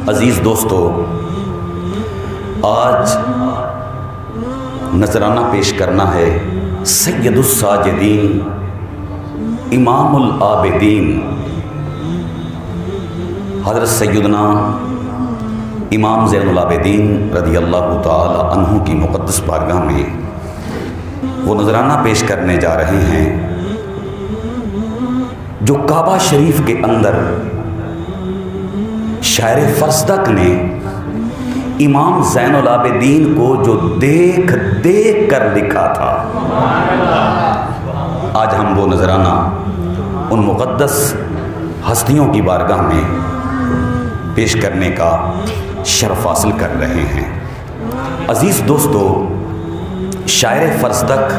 عزیز دوستو، آج نذرانہ پیش کرنا ہے سید الساجدین، امام العابدین، حضرت سیدنا امام زین العابدین رضی اللہ تعالی عنہ کی مقدس بارگاہ میں وہ نذرانہ پیش کرنے جا رہے ہیں جو کعبہ شریف کے اندر شاعر فرزدق نے امام زین العابدین کو جو دیکھ کر لکھا تھا۔ آج ہم وہ نذرانہ ان مقدس ہستیوں کی بارگاہ میں پیش کرنے کا شرف حاصل کر رہے ہیں۔ عزیز دوستو، شاعر فرزدق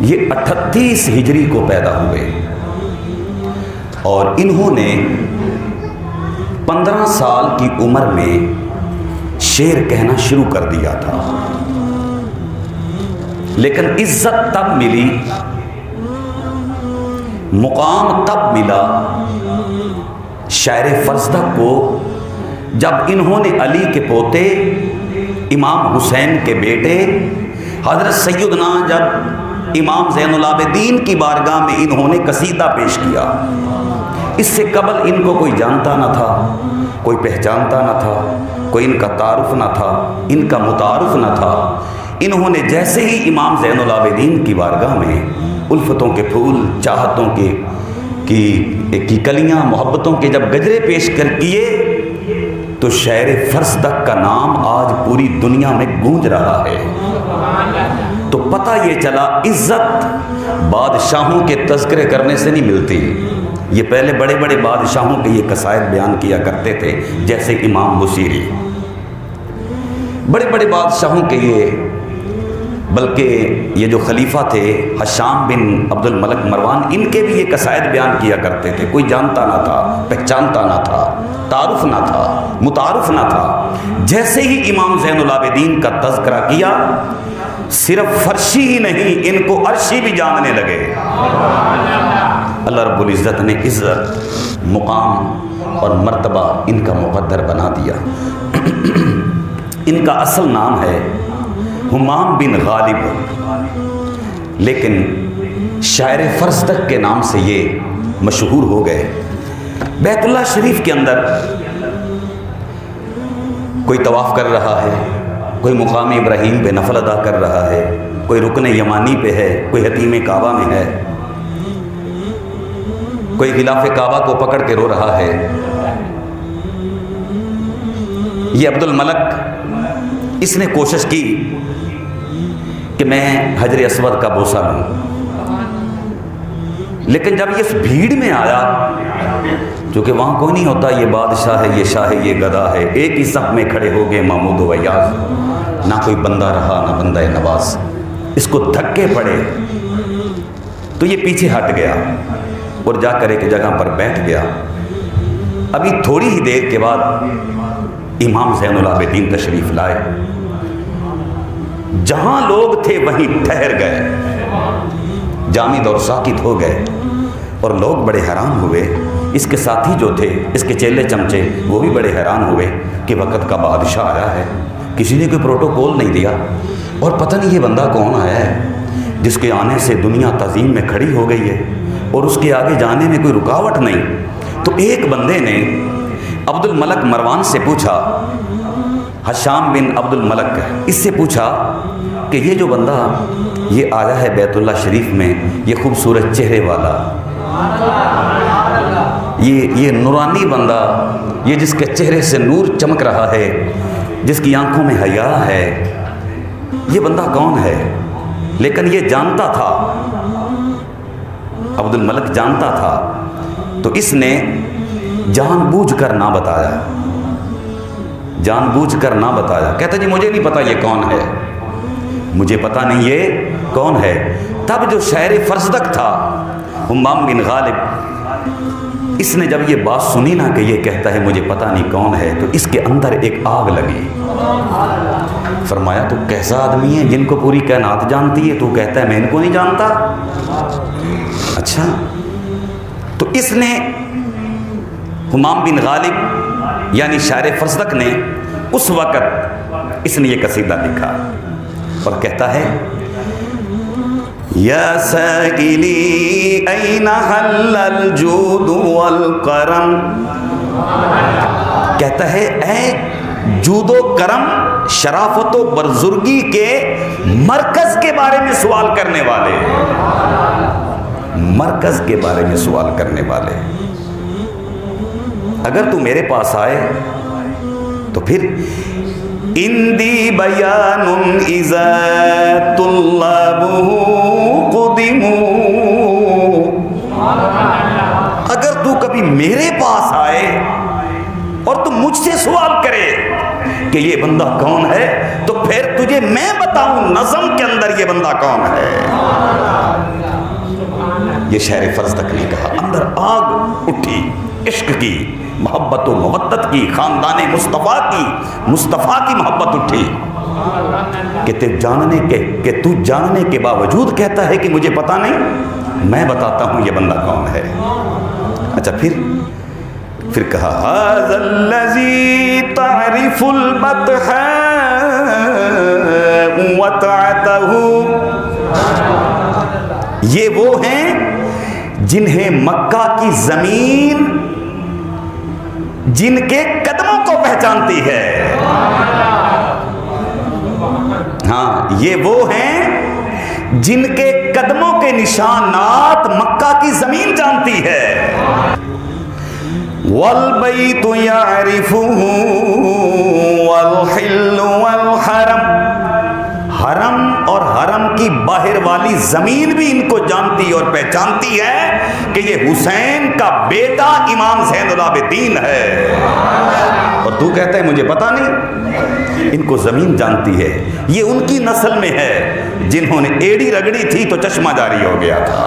یہ 38 ہجری کو پیدا ہوئے اور انہوں نے 15 سال کی عمر میں شعر کہنا شروع کر دیا تھا، لیکن عزت تب ملی، مقام تب ملا شاعر فرزدق کو جب انہوں نے علی کے پوتے امام حسین کے بیٹے حضرت سیدنا جب امام زین العابدین کی بارگاہ میں انہوں نے قصیدہ پیش کیا۔ اس سے قبل ان کو کوئی جانتا نہ تھا، کوئی پہچانتا نہ تھا، کوئی ان کا تعارف نہ تھا، ان کا متعارف نہ تھا۔ انہوں نے جیسے ہی امام زین العابدین کی بارگاہ میں الفتوں کے پھول، چاہتوں کی کلیاں، محبتوں کے جب گجرے پیش کر کیے تو شاعر فرزدق کا نام آج پوری دنیا میں گونج رہا ہے۔ تو پتہ یہ چلا عزت بادشاہوں کے تذکرے کرنے سے نہیں ملتی۔ یہ پہلے بڑے بڑے بادشاہوں کے یہ قصائد بیان کیا کرتے تھے، جیسے امام بصیری، بڑے بڑے بادشاہوں کے بلکہ یہ جو خلیفہ تھے ہشام بن عبد الملک مروان، ان کے بھی یہ قصائد بیان کیا کرتے تھے۔ کوئی جانتا نہ تھا، پہچانتا نہ تھا، تعارف نہ تھا، متعارف نہ تھا۔ جیسے ہی امام زین العابدین کا تذکرہ کیا، صرف فرشی ہی نہیں، ان کو عرشی بھی جاننے لگے۔ اللہ رب العزت نے عزت، مقام اور مرتبہ ان کا مقدر بنا دیا۔ ان کا اصل نام ہے ہمام بن غالب، لیکن شاعر فرزدق کے نام سے یہ مشہور ہو گئے۔ بیت اللہ شریف کے اندر کوئی طواف کر رہا ہے، کوئی مقام ابراہیم پہ نفل ادا کر رہا ہے، کوئی رکن یمانی پہ ہے، کوئی حتیم کعبہ میں ہے، کوئی غلاف کعبہ کو پکڑ کے رو رہا ہے۔ یہ عبد الملک اس نے کوشش کی کہ میں حجر اسود کا بوسہ لوں، لیکن جب یہ اس بھیڑ میں آیا، چونکہ وہاں کوئی نہیں ہوتا، یہ بادشاہ ہے، یہ شاہ ہے، یہ گدا ہے، ایک ہی صف میں کھڑے ہو گئے محمود و ایاز، نہ کوئی بندہ رہا نہ بندہ نواز۔ اس کو دھکے پڑے تو یہ پیچھے ہٹ گیا اور جا کر ایک جگہ پر بیٹھ گیا۔ ابھی تھوڑی ہی دیر کے بعد امام زین العابدین تشریف لائے، جہاں لوگ تھے وہیں ٹھہر گئے، جامد اور ساکت ہو گئے، اور لوگ بڑے حیران ہوئے۔ اس کے ساتھی جو تھے، اس کے چیلے چمچے، وہ بھی بڑے حیران ہوئے کہ وقت کا بادشاہ آیا ہے، کسی نے کوئی پروٹوکول نہیں دیا، اور پتہ نہیں یہ بندہ کون آیا ہے جس کے آنے سے دنیا تعظیم میں کھڑی ہو گئی ہے اور اس کے آگے جانے میں کوئی رکاوٹ نہیں۔ تو ایک بندے نے عبد الملک مروان سے پوچھا، ہشام بن عبد الملک، اس سے پوچھا کہ یہ جو بندہ یہ آیا ہے بیت اللہ شریف میں، یہ خوبصورت چہرے والا، یہ نورانی بندہ، یہ جس کے چہرے سے نور چمک رہا ہے، جس کی آنکھوں میں حیا ہے، یہ بندہ کون ہے؟ لیکن یہ جانتا تھا، عبد الملک جانتا تھا، تو اس نے جان بوجھ کر نہ بتایا، جان بوجھ کر نہ بتایا۔ کہتا جی مجھے نہیں پتا یہ کون ہے، مجھے پتا نہیں یہ کون ہے۔ تب جو شاعر فرزدق تھا ہمام بن غالب، اس نے جب یہ بات سنی نا کہ یہ کہتا ہے مجھے پتا نہیں کون ہے، تو اس کے اندر ایک آگ لگی۔ فرمایا تو کیسا آدمی ہے جن کو پوری کائنات جانتی ہے، تو کہتا ہے میں ان کو نہیں جانتا؟ اچھا، تو اس نے حمام بن غالب یعنی شاعر فرزدق نے اس وقت اس نے یہ قصیدہ لکھا اور کہتا ہے یا سائلی این حل الجود والکرم، کہتا ہے اے جود و کرم، شرافت و بزرگی کے مرکز کے بارے میں سوال کرنے والے، مرکز کے بارے میں سوال کرنے والے، اگر تو میرے پاس آئے تو پھر اندی بیان اذا طلبہ قدموا، اگر تو کبھی میرے پاس آئے اور تم مجھ سے سوال کرے کہ یہ بندہ کون ہے تو پھر تجھے میں بتاؤں نظم کے اندر یہ بندہ کون ہے۔ یہ شاعر فرزدق نے کہا، اندر آگ اٹھی عشق کی، محبت و مودت کی، خاندان مصطفیٰ کی محبت اٹھی کہ تو جاننے کے باوجود کہتا ہے کہ مجھے پتا نہیں، میں بتاتا ہوں یہ بندہ کون ہے۔ اچھا پھر کہا ھذا الذی تعرف البطح وتعتہ، یہ وہ ہیں جنہیں مکہ کی زمین جن کے قدموں کو پہچانتی ہے، ہاں یہ وہ ہیں جن کے قدموں کے نشانات مکہ کی زمین جانتی ہے۔ والبیت یعرفہ والحل والحرم، حرم اور حرم کی باہر والی زمین بھی ان کو جانتی اور پہچانتی ہے کہ یہ حسین کا بیٹا امام زین العابدین ہے، اور تو کہتا ہے مجھے پتا نہیں۔ ان کو زمین جانتی ہے، یہ ان کی نسل میں ہے جنہوں نے ایڑی رگڑی تھی تو چشمہ جاری ہو گیا تھا،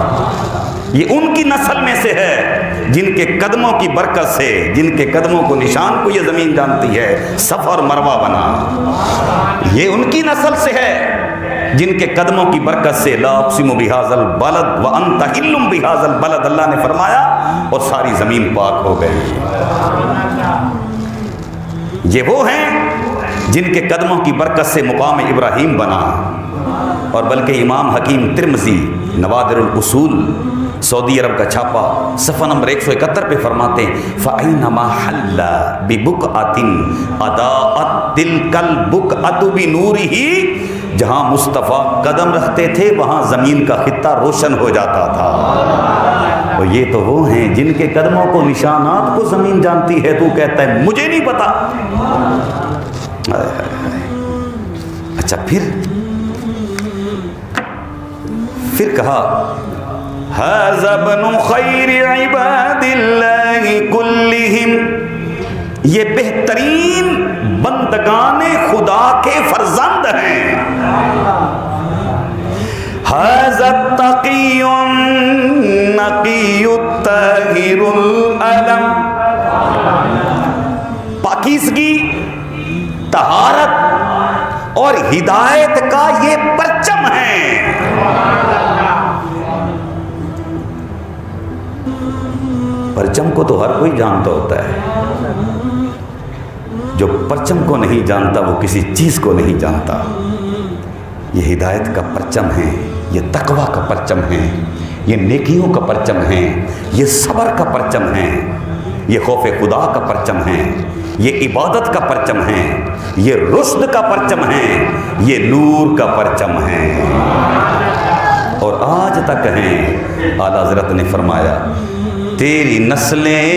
یہ ان کی نسل میں سے ہے جن کے قدموں کی برکت سے، جن کے قدموں کو نشان کو یہ زمین جانتی ہے، صفا اور مروہ بنا، یہ ان کی نسل سے ہے جن کے قدموں کی برکت سے لا اقسم بہذا البلد وانت حل بہذا البلد، اللہ نے فرمایا اور ساری زمین پاک ہو گئی۔ یہ وہ ہیں جن کے قدموں کی برکت سے مقام ابراہیم بنا، اور بلکہ امام حکیم ترمذی نوادر الاصول سعودی عرب کا چھاپا صفحہ نمبر 171 پہ فرماتے ہیں فَأَيْنَمَا حَلَّ بِبُقْعَةٍ أَضَاءَتْ تِلْكَ الْبُقْعَةُ بِنُورِهِ، جہاں مصطفیٰ قدم رکھتے تھے وہاں زمین کا خطہ روشن ہو جاتا تھا۔ اور یہ تو وہ ہیں جن کے قدموں کو نشانات کو زمین جانتی ہے، تو کہتا ہے مجھے نہیں پتا۔ اچھا پھر کہا ھذا ابن خیر عباد اللہ کلہم، یہ بہترین بندگان خدا کے فرزند ہیں۔ ھذا التقی النقی الطاہر العلم، پاکیزگی، طہارت اور ہدایت کا یہ پرچم ہے۔ پرچم کو تو ہر کوئی جانتا ہوتا ہے، جو پرچم کو نہیں جانتا وہ کسی چیز کو نہیں جانتا۔ یہ ہدایت کا پرچم ہے، یہ تقوی کا پرچم ہے، یہ نیکیوں کا پرچم ہے، یہ صبر کا پرچم ہے، یہ خوف خدا کا پرچم ہے، یہ عبادت کا پرچم ہے، یہ رشد کا پرچم ہے، یہ نور کا پرچم ہے، اور آج تک ہیں۔ اعلیٰ حضرت نے فرمایا تیری نسلیں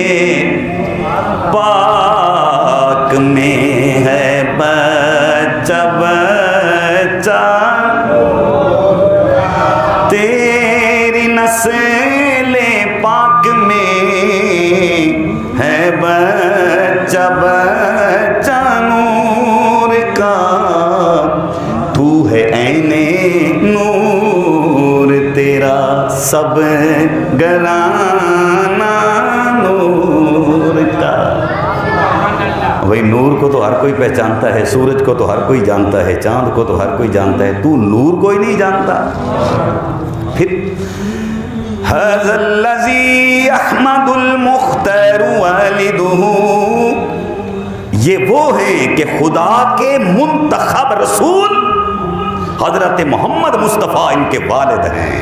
پاک میں ہے بچہ بچہ، تیری نسلیں پاک میں ہے بچہ بچہ نور کا، تو ہے عین نور تیرا سب گرانا نور کا۔ وہی نور کو تو ہر کوئی پہچانتا ہے، سورج کو تو ہر کوئی جانتا ہے، چاند کو تو ہر کوئی جانتا ہے، تو نور کوئی نہیں جانتا۔ پھر ھذا الذی احمد المختار والدہ، یہ وہ ہیں کہ خدا کے منتخب رسول حضرت محمد مصطفیٰ ان کے والد ہیں۔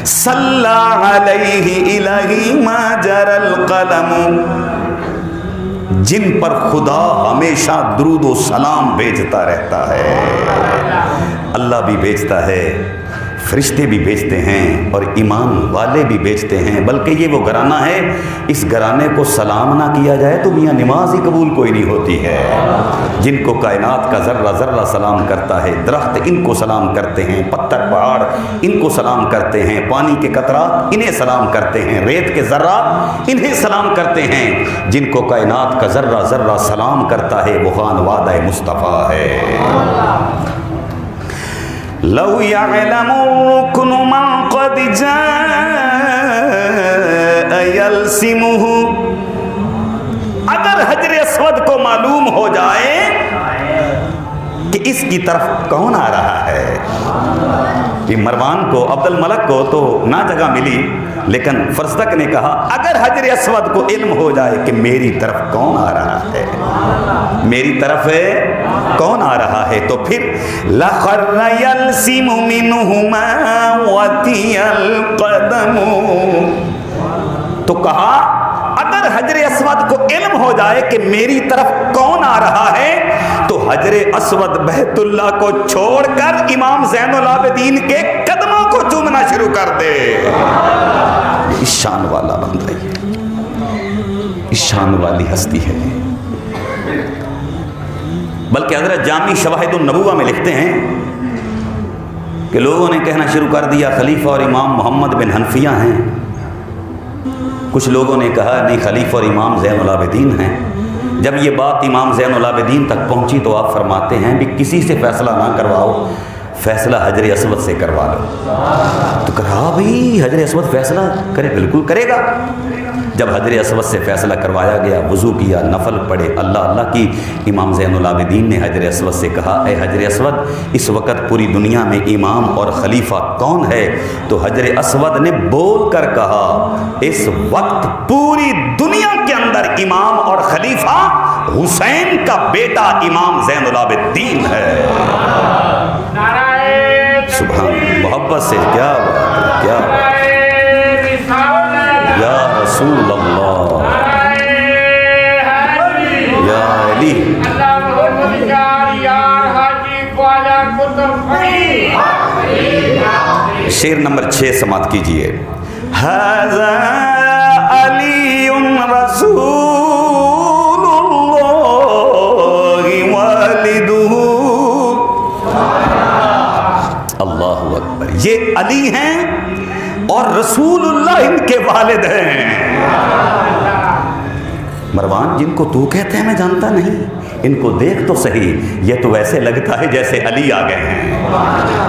صلی علیہ الہی ما جر القلم، جن پر خدا ہمیشہ درود و سلام بھیجتا رہتا ہے۔ اللہ بھی بھیجتا ہے، فرشتے بھی بھیجتے ہیں، اور ایمان والے بھی بھیجتے ہیں، بلکہ یہ وہ گھرانہ ہے، اس گھرانے کو سلام نہ کیا جائے تو میاں نماز ہی قبول کوئی نہیں ہوتی ہے۔ جن کو کائنات کا ذرہ ذرہ سلام کرتا ہے، درخت ان کو سلام کرتے ہیں، پتھر پہاڑ ان کو سلام کرتے ہیں، پانی کے قطرات انہیں سلام کرتے ہیں، ریت کے ذرات انہیں سلام کرتے ہیں۔ جن کو کائنات کا ذرہ ذرہ سلام کرتا ہے وہ خانوادہ مصطفیٰ ہے۔ لو يعلم الركن من قد جاء يلسمه، اگر حجر اسود کو معلوم ہو جائے کہ اس کی طرف کون آ رہا ہے۔ یہ مروان کو، عبد الملک کو تو نہ جگہ ملی، لیکن فرزدق نے کہا اگر حجر اسود کو علم ہو جائے کہ میری طرف کون آ رہا ہے، میری طرف کون آ رہا ہے، تو پھر لَخَرَّ يَلْسِمُ مِنْهُمَا وَتِيَ الْقَدَمُ، تو کہا اگر حجر اسود کو علم ہو جائے کہ میری طرف کون آ رہا ہے تو حجر اسود بیت اللہ کو چھوڑ کر امام زین العابدین کے قدموں کو چومنا شروع کر دے۔ اس شان والا بندہ ہے، اس شان والی ہستی ہے۔ بلکہ حضرت جامی شواہد النبوہ میں لکھتے ہیں کہ لوگوں نے کہنا شروع کر دیا خلیفہ اور امام محمد بن حنفیہ ہیں، کچھ لوگوں نے کہا نہیں خلیفہ اور امام زین العابدین ہیں۔ جب یہ بات امام زین العابدین تک پہنچی تو آپ فرماتے ہیں بھی کسی سے فیصلہ نہ کرواؤ، فیصلہ حجر اسود سے کروا لو۔ تو کہا بھئی حجر اسود فیصلہ کرے، بالکل کرے گا۔ جب حجر اسود سے فیصلہ کروایا گیا، وضو کیا، نفل پڑھے، اللہ اللہ کی، امام زین العابدین نے حجر اسود سے کہا اے حجر اسود اس وقت پوری دنیا میں امام اور خلیفہ کون ہے؟ تو حجر اسود نے بول کر کہا اس وقت پوری دنیا کے اندر امام اور خلیفہ حسین کا بیٹا امام زین العابدین ہے۔ سبحان محبت سے کیا بات، کیا بات، یا رسول اللہ، یا علی۔ شعر نمبر 6 سماعت کیجئے۔ ھذا علی رسول اللہ والدہ، اللہ اکبر، یہ علی ہیں اور رسول اللہ ان کے والد ہیں۔ مروان جن کو تو کہتے ہیں میں جانتا نہیں، ان کو دیکھ تو صحیح، یہ تو ویسے لگتا ہے جیسے علی آ گئے ہیں،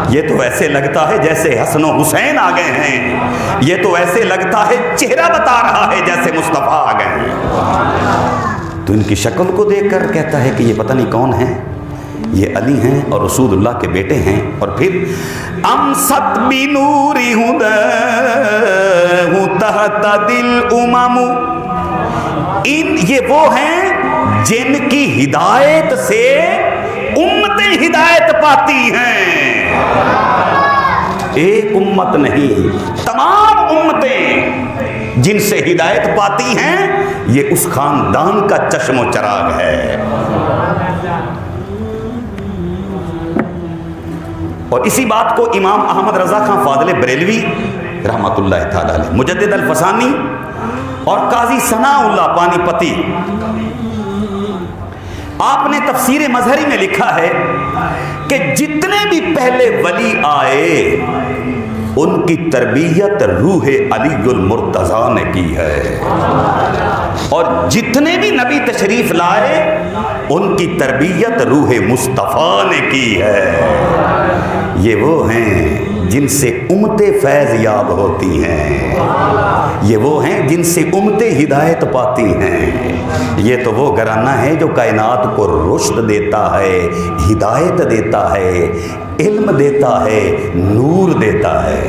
یہ تو ویسے لگتا ہے جیسے حسن و حسین آ گئے ہیں، یہ تو ویسے لگتا ہے چہرہ بتا رہا ہے جیسے مصطفیٰ آ گئے ہیں۔ تو ان کی شکل کو دیکھ کر کہتا ہے کہ یہ پتہ نہیں کون ہیں، یہ علی ہیں اور رسول اللہ کے بیٹے ہیں۔ اور پھر امست بنور ہدہ تہتدی الامم، یہ وہ ہیں جن کی ہدایت سے امتیں ہدایت پاتی ہیں۔ ایک امت نہیں، تمام امتیں جن سے ہدایت پاتی ہیں، یہ اس خاندان کا چشم و چراغ ہے۔ اور اسی بات کو امام احمد رضا خان فاضل بریلوی رحمۃ اللہ تعالی علیہ، مجدد الفسانی اور قاضی ثناء اللہ پانی پتی، آپ نے تفسیر مظہری میں لکھا ہے کہ جتنے بھی پہلے ولی آئے ان کی تربیت روح علی المرتضیٰ نے کی ہے، اور جتنے بھی نبی تشریف لائے ان کی تربیت روح مصطفیٰ نے کی ہے۔ یہ وہ ہیں جن سے امتیں فیض یاب ہوتی ہیں، یہ وہ ہیں جن سے امتیں ہدایت پاتی ہیں۔ یہ تو وہ گھرانہ ہے جو کائنات کو رشد دیتا ہے، ہدایت دیتا ہے، علم دیتا ہے، نور دیتا ہے۔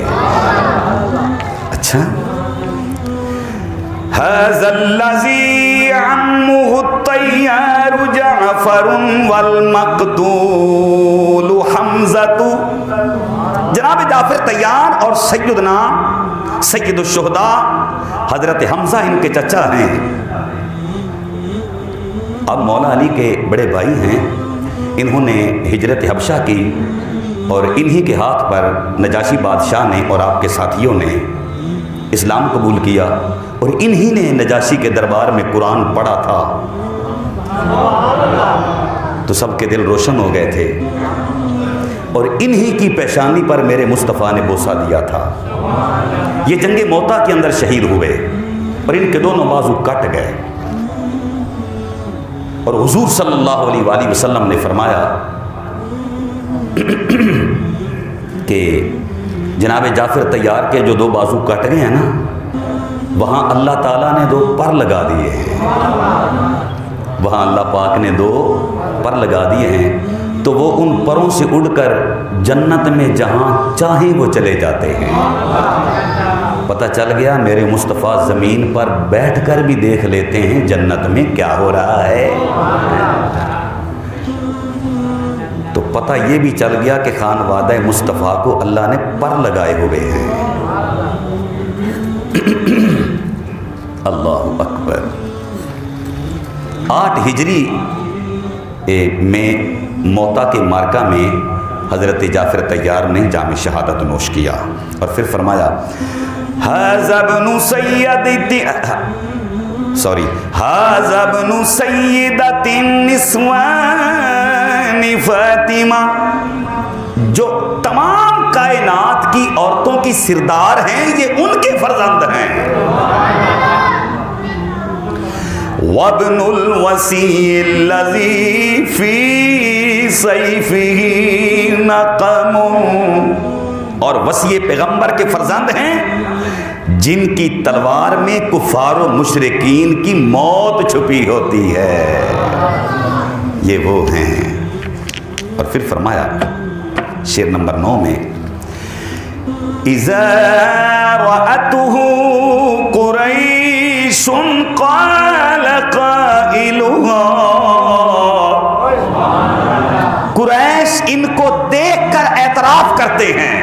اچھا، هذا الذي عمه الطيار جعفر والمقتول حمزة، جناب جعفر طیار اور سیدنا سید الشہداء حضرت حمزہ ان کے چچا ہیں. اب مولا علی کے بڑے بھائی ہیں، انہوں نے ہجرت حبشہ کی اور انہی کے ہاتھ پر نجاشی بادشاہ نے اور آپ کے ساتھیوں نے اسلام قبول کیا، اور انہی نے نجاشی کے دربار میں قرآن پڑھا تھا تو سب کے دل روشن ہو گئے تھے، اور انہی کی پیشانی پر میرے مصطفیٰ نے بوسہ دیا تھا. یہ جنگ موتا کے اندر شہید ہوئے اور ان کے دونوں بازو کٹ گئے، اور حضور صلی اللہ علیہ وآلہ وسلم نے فرمایا کہ جناب جعفر طیار کے جو 2 بازو کٹ گئے ہیں نا، وہاں اللہ تعالیٰ نے 2 پر لگا دیے ہیں، وہاں اللہ پاک نے 2 پر لگا دیے ہیں، تو وہ ان پروں سے اڑ کر جنت میں جہاں چاہیں وہ چلے جاتے ہیں. پتہ چل گیا میرے مصطفیٰ زمین پر بیٹھ کر بھی دیکھ لیتے ہیں جنت میں کیا ہو رہا ہے. تو پتہ یہ بھی چل گیا کہ خانوادہ مصطفیٰ کو اللہ نے پر لگائے ہوئے ہیں. اللہ اکبر. 8 ہجری میں موتا کے مارکہ میں حضرت جعفر طیار نے جام شہادت نوش کیا، اور پھر فرمایا هذا ابن سیدۃ النسوان فاطمہ، جو تمام کائنات کی عورتوں کی سردار ہیں، یہ ان کے فرزند ہیں. وابن الوصی الذی فی سیفہ نقم، اور وصی پیغمبر کے فرزند ہیں جن کی تلوار میں کفار و مشرکین کی موت چھپی ہوتی ہے. یہ وہ ہیں. اور پھر فرمایا شعر نمبر 9 میں اذا رأته قریش قال قائلها، قریش ان کو دیکھ کر اعتراف کرتے ہیں،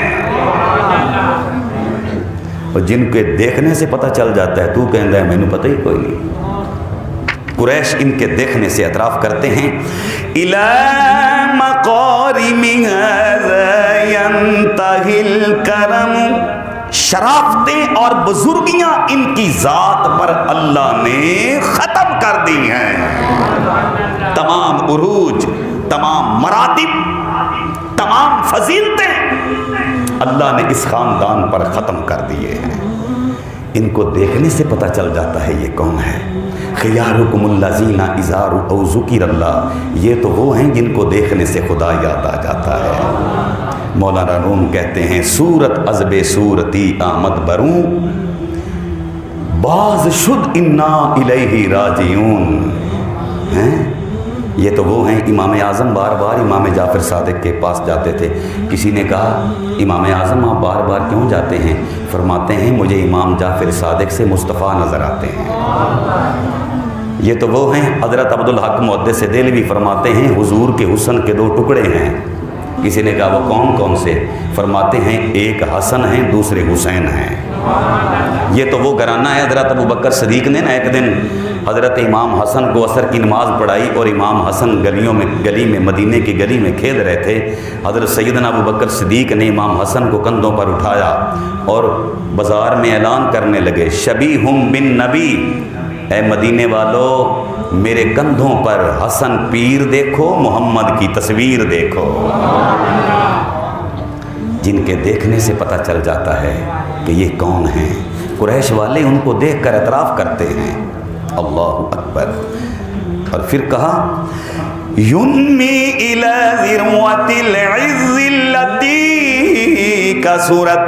اور جن کے دیکھنے سے پتہ چل جاتا ہے تو کہندا ہے مینوں پتہ ہی کوئی نہیں. قریش ان کے دیکھنے سے اعتراف کرتے ہیں. الی مقارم هذا ينتهي الكرم، شرافتیں اور بزرگیاں ان کی ذات پر اللہ نے ختم کر دی ہیں. تمام عروج، تمام مراتب، تمام فضیلتیں اللہ نے اس خاندان پر ختم کر دیے ہیں. ان کو دیکھنے سے پتہ چل جاتا ہے یہ کون ہے. خیارکم الذین اذا رؤوا ذکر اللہ، یہ تو وہ ہیں جن کو دیکھنے سے خدا یاد آ جاتا ہے. مولانا روم کہتے ہیں صورت عذب صورتی آمد بروں، باز شد انا الیہ راجعون. یہ تو وہ ہیں. امام اعظم بار بار امام جعفر صادق کے پاس جاتے تھے. کسی نے کہا امام اعظم آپ بار بار کیوں جاتے ہیں؟ فرماتے ہیں مجھے امام جعفر صادق سے مصطفیٰ نظر آتے ہیں. یہ تو وہ ہیں. حضرت عبدالحق محدث دہلوی فرماتے ہیں حضور کے حسن کے 2 ٹکڑے ہیں. کسی نے کہا وہ کون کون سے؟ فرماتے ہیں ایک حسن ہیں، دوسرے حسین ہیں. یہ تو وہ گھرانہ ہے. حضرت ابوبکر صدیق نے نا ایک دن حضرت امام حسن کو عصر کی نماز پڑھائی، اور امام حسن گلی میں مدینے کی گلی میں کھیل رہے تھے. حضرت سیدنا ابوبکر صدیق نے امام حسن کو کندھوں پر اٹھایا اور بازار میں اعلان کرنے لگے شبیہم بن نبی، اے مدینے والو میرے کندھوں پر حسن پیر دیکھو، محمد کی تصویر دیکھو. جن کے دیکھنے سے پتہ چل جاتا ہے کہ یہ کون ہیں. قریش والے ان کو دیکھ کر اعتراف کرتے ہیں. اللہ اکبر. اور پھر کہا ینمی الی ذروۃ العز التی کا صورت،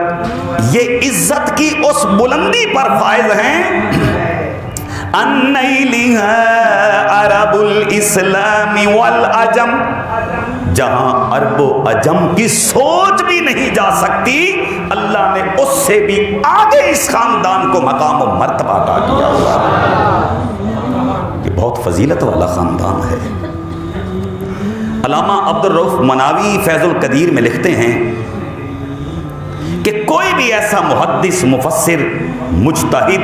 یہ عزت کی اس بلندی پر فائز ہیں انیلھا عرب الاسلام والعجم، جہاں عرب و عجم کی سوچ بھی نہیں جا سکتی، اللہ نے اس سے بھی آگے اس خاندان کو مقام و مرتبہ عطا کیا ہوا۔ یہ بہت فضیلت والا خاندان ہے۔ علامہ عبد الرؤف مناوی فیض القدیر میں لکھتے ہیں کہ کوئی بھی ایسا محدث، مفسر، مجتہد،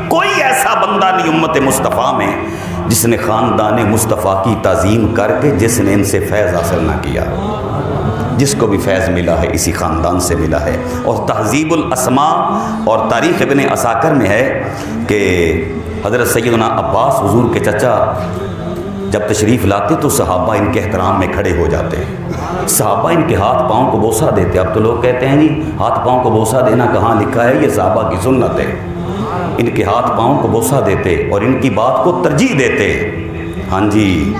کوئی ایسا بندہ نہیں امت مصطفیٰ میں جس نے خاندان مصطفیٰ کی تعظیم کر کے جس نے ان سے فیض حاصل نہ کیا۔ جس کو بھی فیض ملا ہے اسی خاندان سے ملا ہے۔ اور تہذیب الاسماء اور تاریخ ابن عساکر میں ہے کہ حضرت سیدنا عباس حضور کے چچا جب تشریف لاتے تو صحابہ ان کے احترام میں کھڑے ہو جاتے، صحابہ ان کے ہاتھ پاؤں کو بوسہ دیتے۔ اب تو لوگ کہتے ہیں جی ہاتھ پاؤں کو بوسہ دینا کہاں لکھا ہے، یہ صحابہ کی سنت ہے۔ ان کے ہاتھ پاؤں کو بوسہ دیتے اور ان کی بات کو ترجیح دیتے۔ ہاں جی،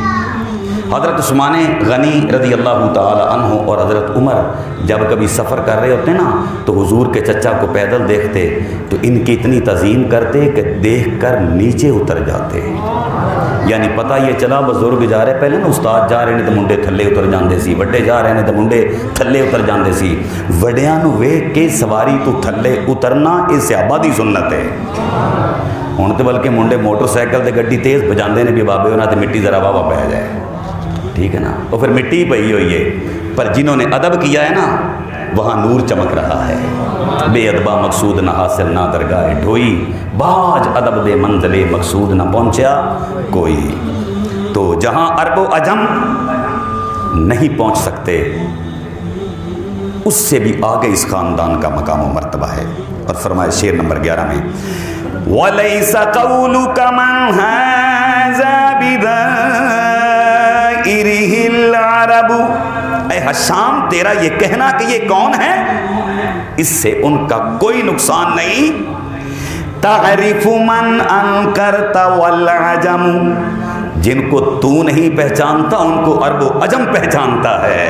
حضرت عثمان غنی رضی اللہ تعالی عنہ اور حضرت عمر جب کبھی سفر کر رہے ہوتے نا تو حضور کے چچا کو پیدل دیکھتے تو ان کی اتنی تعظیم کرتے کہ دیکھ کر نیچے اتر جاتے۔ یعنی پتہ یہ چلا بزرگ جا رہے، پہلے نا استاد جا رہے نے تو منڈے تھلے اتر جاندے سی، وڈے جا رہے نے تو منڈے تھلے اتر جاندے سی۔ وڈیاں نو ویکھ کے سواری تو تھلے اترنا یہ صحابہ دی سنت ہے۔ ہن تے بلکہ منڈے موٹر سائیکل تے گڈی تیز بجاندے نے بھی بابے انہاں تے مٹی ذرا واہ پہ جائے، ٹھیک ہے نا، اور پھر مٹی پئی ہوئی ہے، پر جنہوں نے ادب کیا ہے نا وہاں نور چمک رہا ہے۔ بے ادبہ مقصود نہ حاصل نہ درگاہ ڈھوئی، باج ادب دے منزل مقصود نہ پہنچیا کوئی۔ تو جہاں عرب و عجم نہیں پہنچ سکتے اس سے بھی آگے اس خاندان کا مقام و مرتبہ ہے۔ اور فرمائے شعر نمبر 11 میں وَلَيْسَ قَوْلُكَ مَنْ هَذَا بِذَائِرِهِ الْعَرَبُ، اے حشام تیرا یہ کہنا کہ یہ کون ہے اس سے ان کا کوئی نقصان نہیں۔ تَعْرِفُ مَنْ أَنْكَرْتَ وَالْعَجَمُ، جن کو تو نہیں پہچانتا ان کو عرب و عجم پہچانتا ہے۔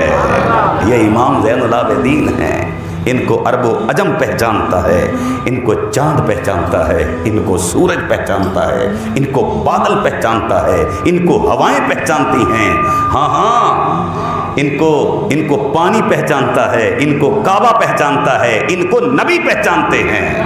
یہ امام زین العابدین ہیں، ان کو عرب و عجم پہچانتا ہے، ان کو چاند پہچانتا ہے، ان کو سورج پہچانتا ہے، ان کو بادل پہچانتا ہے، ان کو ہوائیں پہچانتی ہیں، ہاں ہاں ان کو پانی پہچانتا ہے، ان کو کعبہ پہچانتا ہے، ان کو نبی پہچانتے ہیں،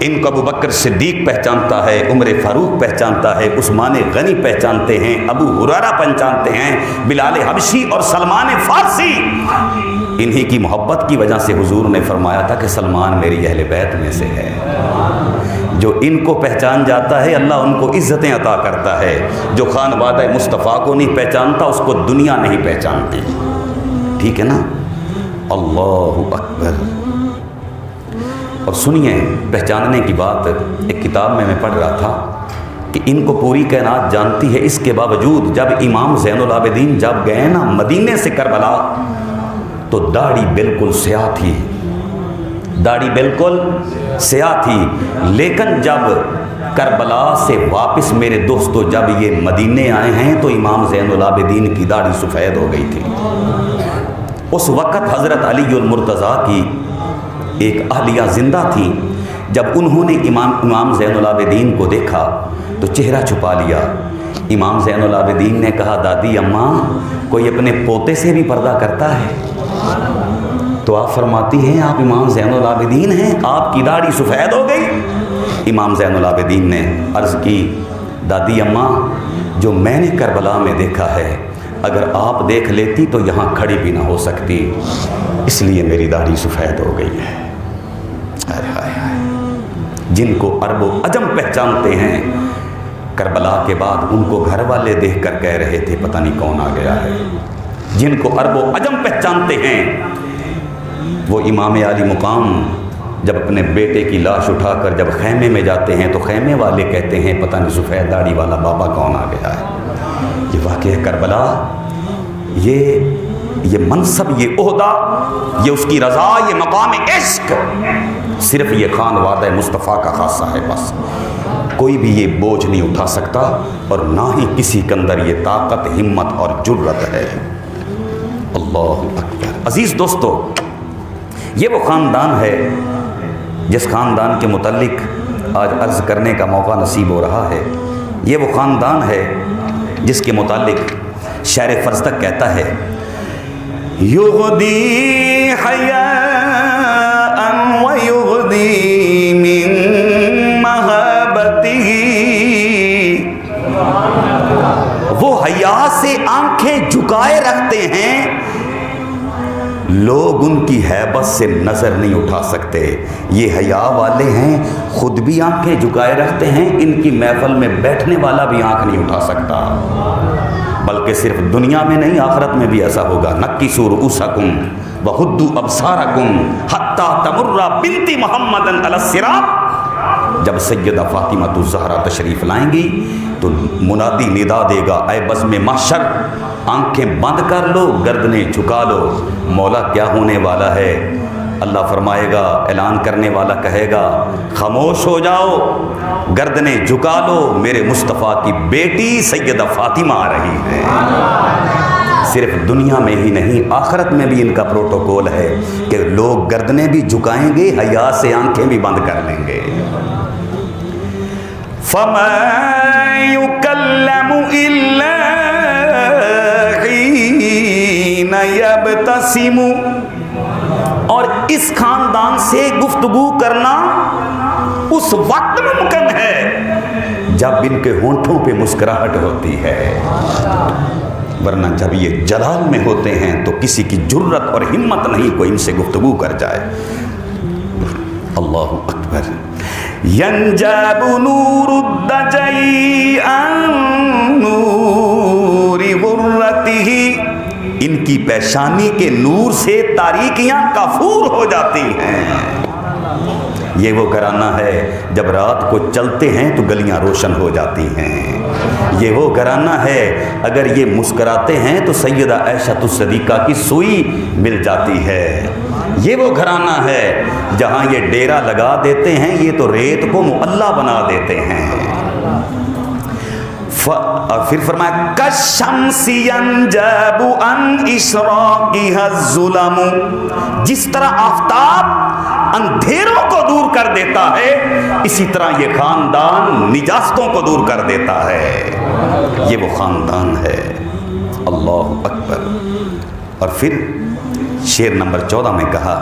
ان کو ابو بکر صدیق پہچانتا ہے، عمر فاروق پہچانتا ہے، عثمان غنی پہچانتے ہیں، ابو ہریرہ پہچانتے ہیں، بلال حبشی اور سلمان فارسی۔ انہی کی محبت کی وجہ سے حضور نے فرمایا تھا کہ سلمان میری اہل بیت میں سے ہے۔ جو ان کو پہچان جاتا ہے اللہ ان کو عزتیں عطا کرتا ہے، جو خانوادہ مصطفیٰ کو نہیں پہچانتا اس کو دنیا نہیں پہچانتی، ٹھیک ہے نا۔ اللہ اکبر۔ اور سنیے پہچاننے کی بات، ایک کتاب میں پڑھ رہا تھا کہ ان کو پوری کائنات جانتی ہے، اس کے باوجود جب امام زین العابدین جب گئے نا مدینے سے کربلا تو داڑھی بالکل سیاہ تھی، داڑھی بالکل سیاہ تھی، لیکن جب کربلا سے واپس میرے دوستو جب یہ مدینے آئے ہیں تو امام زین العابدین کی داڑھی سفید ہو گئی تھی۔ اس وقت حضرت علی المرتضیٰ کی ایک اہلیہ زندہ تھی، جب انہوں نے امام زین العابدین کو دیکھا تو چہرہ چھپا لیا۔ امام زین العابدین نے کہا دادی اماں کوئی اپنے پوتے سے بھی پردہ کرتا ہے؟ تو آپ فرماتی ہیں آپ امام زین العابدین ہیں، آپ کی داڑھی سفید ہو گئی؟ امام زین العابدین نے عرض کی دادی اماں جو میں نے کربلا میں دیکھا ہے اگر آپ دیکھ لیتی تو یہاں کھڑی بھی نہ ہو سکتی، اس لیے میری داڑھی سفید ہو گئی ہے۔ جن کو عرب و عجم پہچانتے ہیں کربلا کے بعد ان کو گھر والے دیکھ کر کہہ رہے تھے پتہ نہیں کون آ گیا ہے۔ جن کو عرب و عجم پہچانتے ہیں وہ امام عالی مقام جب اپنے بیٹے کی لاش اٹھا کر جب خیمے میں جاتے ہیں تو خیمے والے کہتے ہیں پتہ نہیں سفید داڑھی والا بابا کون آ گیا ہے۔ یہ واقعہ کربلا، یہ منصب، یہ عہدہ، یہ اس کی رضا، یہ مقام عشق صرف یہ خانوادہ مصطفیٰ کا خاصہ ہے، بس کوئی بھی یہ بوجھ نہیں اٹھا سکتا اور نہ ہی کسی کے اندر یہ طاقت، ہمت اور جرت ہے۔ اللہ اکبر۔ عزیز دوستو، یہ وہ خاندان ہے جس خاندان کے متعلق آج عرض کرنے کا موقع نصیب ہو رہا ہے۔ یہ وہ خاندان ہے جس کے متعلق شعر فرض تک کہتا ہے یغدی حیاء و یغدی من محبتہ، وہ حیا سے آنکھیں جھکائے رکھتے ہیں، لوگ ان کی ہیبت سے نظر نہیں اٹھا سکتے۔ یہ حیا والے ہیں، خود بھی آنکھیں جھکائے رکھتے ہیں، ان کی محفل میں بیٹھنے والا بھی آنکھ نہیں اٹھا سکتا۔ بلکہ صرف دنیا میں نہیں، آخرت میں بھی ایسا ہوگا۔ نکسوا رؤوسکم وغضوا ابصارکم حتی تمر بنت محمد علی الصراط، جب سیدہ فاطمہ الزہرا تشریف لائیں گی تو منادی ندا دے گا، اے بزم محشر آنکھیں بند کر لو، گردنیں جھکا لو، مولا کیا ہونے والا ہے؟ اللہ فرمائے گا، اعلان کرنے والا کہے گا خاموش ہو جاؤ، گردنیں جھکا لو، میرے مصطفیٰ کی بیٹی سیدہ فاطمہ آ رہی ہے۔ صرف دنیا میں ہی نہیں، آخرت میں بھی ان کا پروٹوکول ہے کہ لوگ گردنیں بھی جھکائیں گے، حیا سے آنکھیں بھی بند کر لیں گے۔ فَمَا يُكَلَّمُ إِلَّا حِينَ يَبْتَسِمُ، اور اس خاندان سے گفتگو کرنا اس وقت ممکن ہے جب ان کے ہونٹوں پہ مسکراہٹ ہوتی ہے، ورنہ جب یہ جلال میں ہوتے ہیں تو کسی کی جرت اور ہمت نہیں کوئی ان سے گفتگو کر جائے۔ اللہ اکبر۔ ینجاب نور الدجی عن نور غرتہ، ان کی پیشانی کے نور سے تاریکیاں کافور ہو جاتی ہیں۔ یہ وہ گھرانہ ہے جب رات کو چلتے ہیں تو گلیاں روشن ہو جاتی ہیں۔ یہ وہ گھرانہ ہے اگر یہ مسکراتے ہیں تو سیدہ عائشہ الصدیقہ کی سوئی مل جاتی ہے۔ یہ وہ گھرانہ ہے جہاں یہ ڈیرا لگا دیتے ہیں، یہ تو ریت کو معلّہ بنا دیتے ہیں۔ اور پھر فرمایا کالشمس ینجاب عن اشراقها الظلم، جس طرح آفتاب اندھیروں کو دور کر دیتا ہے، اسی طرح یہ خاندان نجاستوں کو دور کر دیتا ہے۔ یہ وہ خاندان ہے۔ اللہ اکبر۔ اور پھر شعر نمبر 14 میں کہا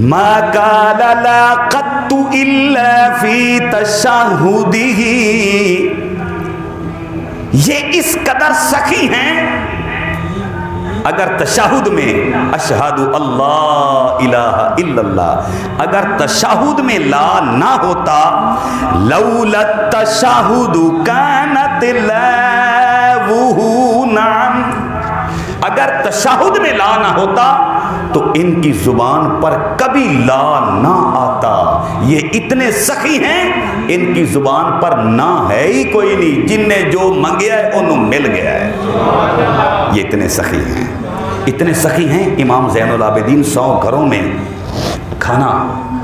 ما قال لا قط الا فی تشہدہ، یہ اس قدر سخی ہیں اگر تشہد میں اشہد اللہ الہ الا اللہ، اگر تشہد میں لا نہ ہوتا، لولا التشہد کانت لاؤہ نعم، اگر تشہد میں لا نہ ہوتا تو ان کی زبان پر کبھی لا نہ آتا۔ یہ اتنے سخی ہیں، ان کی زبان پر نہ ہے ہی کوئی نہیں، جن نے جو منگیا ہے انہوں مل گیا ہے۔ یہ اتنے سخی ہیں، اتنے سخی ہیں۔ امام زین العابدین 100 گھروں میں کھانا،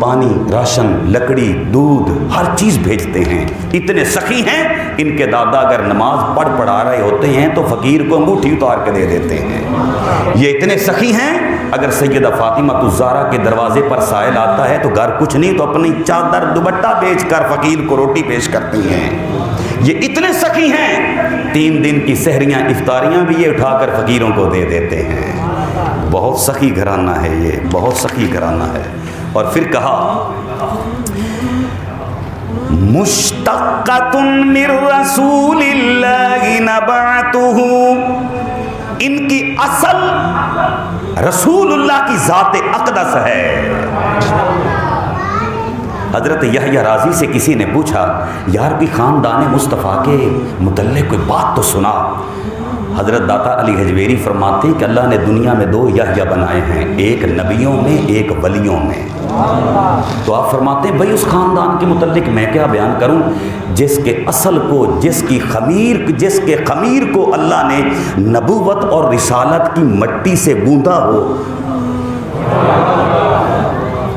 پانی، راشن، لکڑی، دودھ، ہر چیز بھیجتے ہیں۔ اتنے سخی ہیں، ان کے دادا اگر نماز پڑھا رہے ہوتے ہیں تو فقیر کو انگوٹھی اتار کے دے دیتے ہیں۔ یہ اتنے سخی ہیں، اگر سیدہ فاطمہ الزہرا کے دروازے پر سائل آتا ہے تو گھر کچھ نہیں تو اپنی چادر دوپٹہ بیچ کر فقیر کو روٹی پیش کرتی ہیں۔ یہ اتنے سخی ہیں، 3 دن کی سحریاں افطاریاں بھی یہ اٹھا کر فقیروں کو دے دیتے ہیں۔ بہت سخی گھرانہ ہے یہ، بہت سخی گھرانہ ہے۔ اور پھر کہا مشتقۃ من رسول اللہ نبعتہ، ان کی اصل رسول اللہ کی ذات اقدس ہے۔ حضرت یحییٰ رازی سے کسی نے پوچھا یار کوئی خاندان مصطفیٰ کے متعلق کوئی بات تو سنا۔ حضرت داتا علی حجویری فرماتے ہیں کہ اللہ نے دنیا میں 2 یحییٰ بنائے ہیں، ایک نبیوں میں، ایک ولیوں میں۔ تو آپ فرماتے ہیں بھائی اس خاندان کے متعلق میں کیا بیان کروں جس کے اصل کو، جس کے خمیر کو اللہ نے نبوت اور رسالت کی مٹی سے گوندا ہو،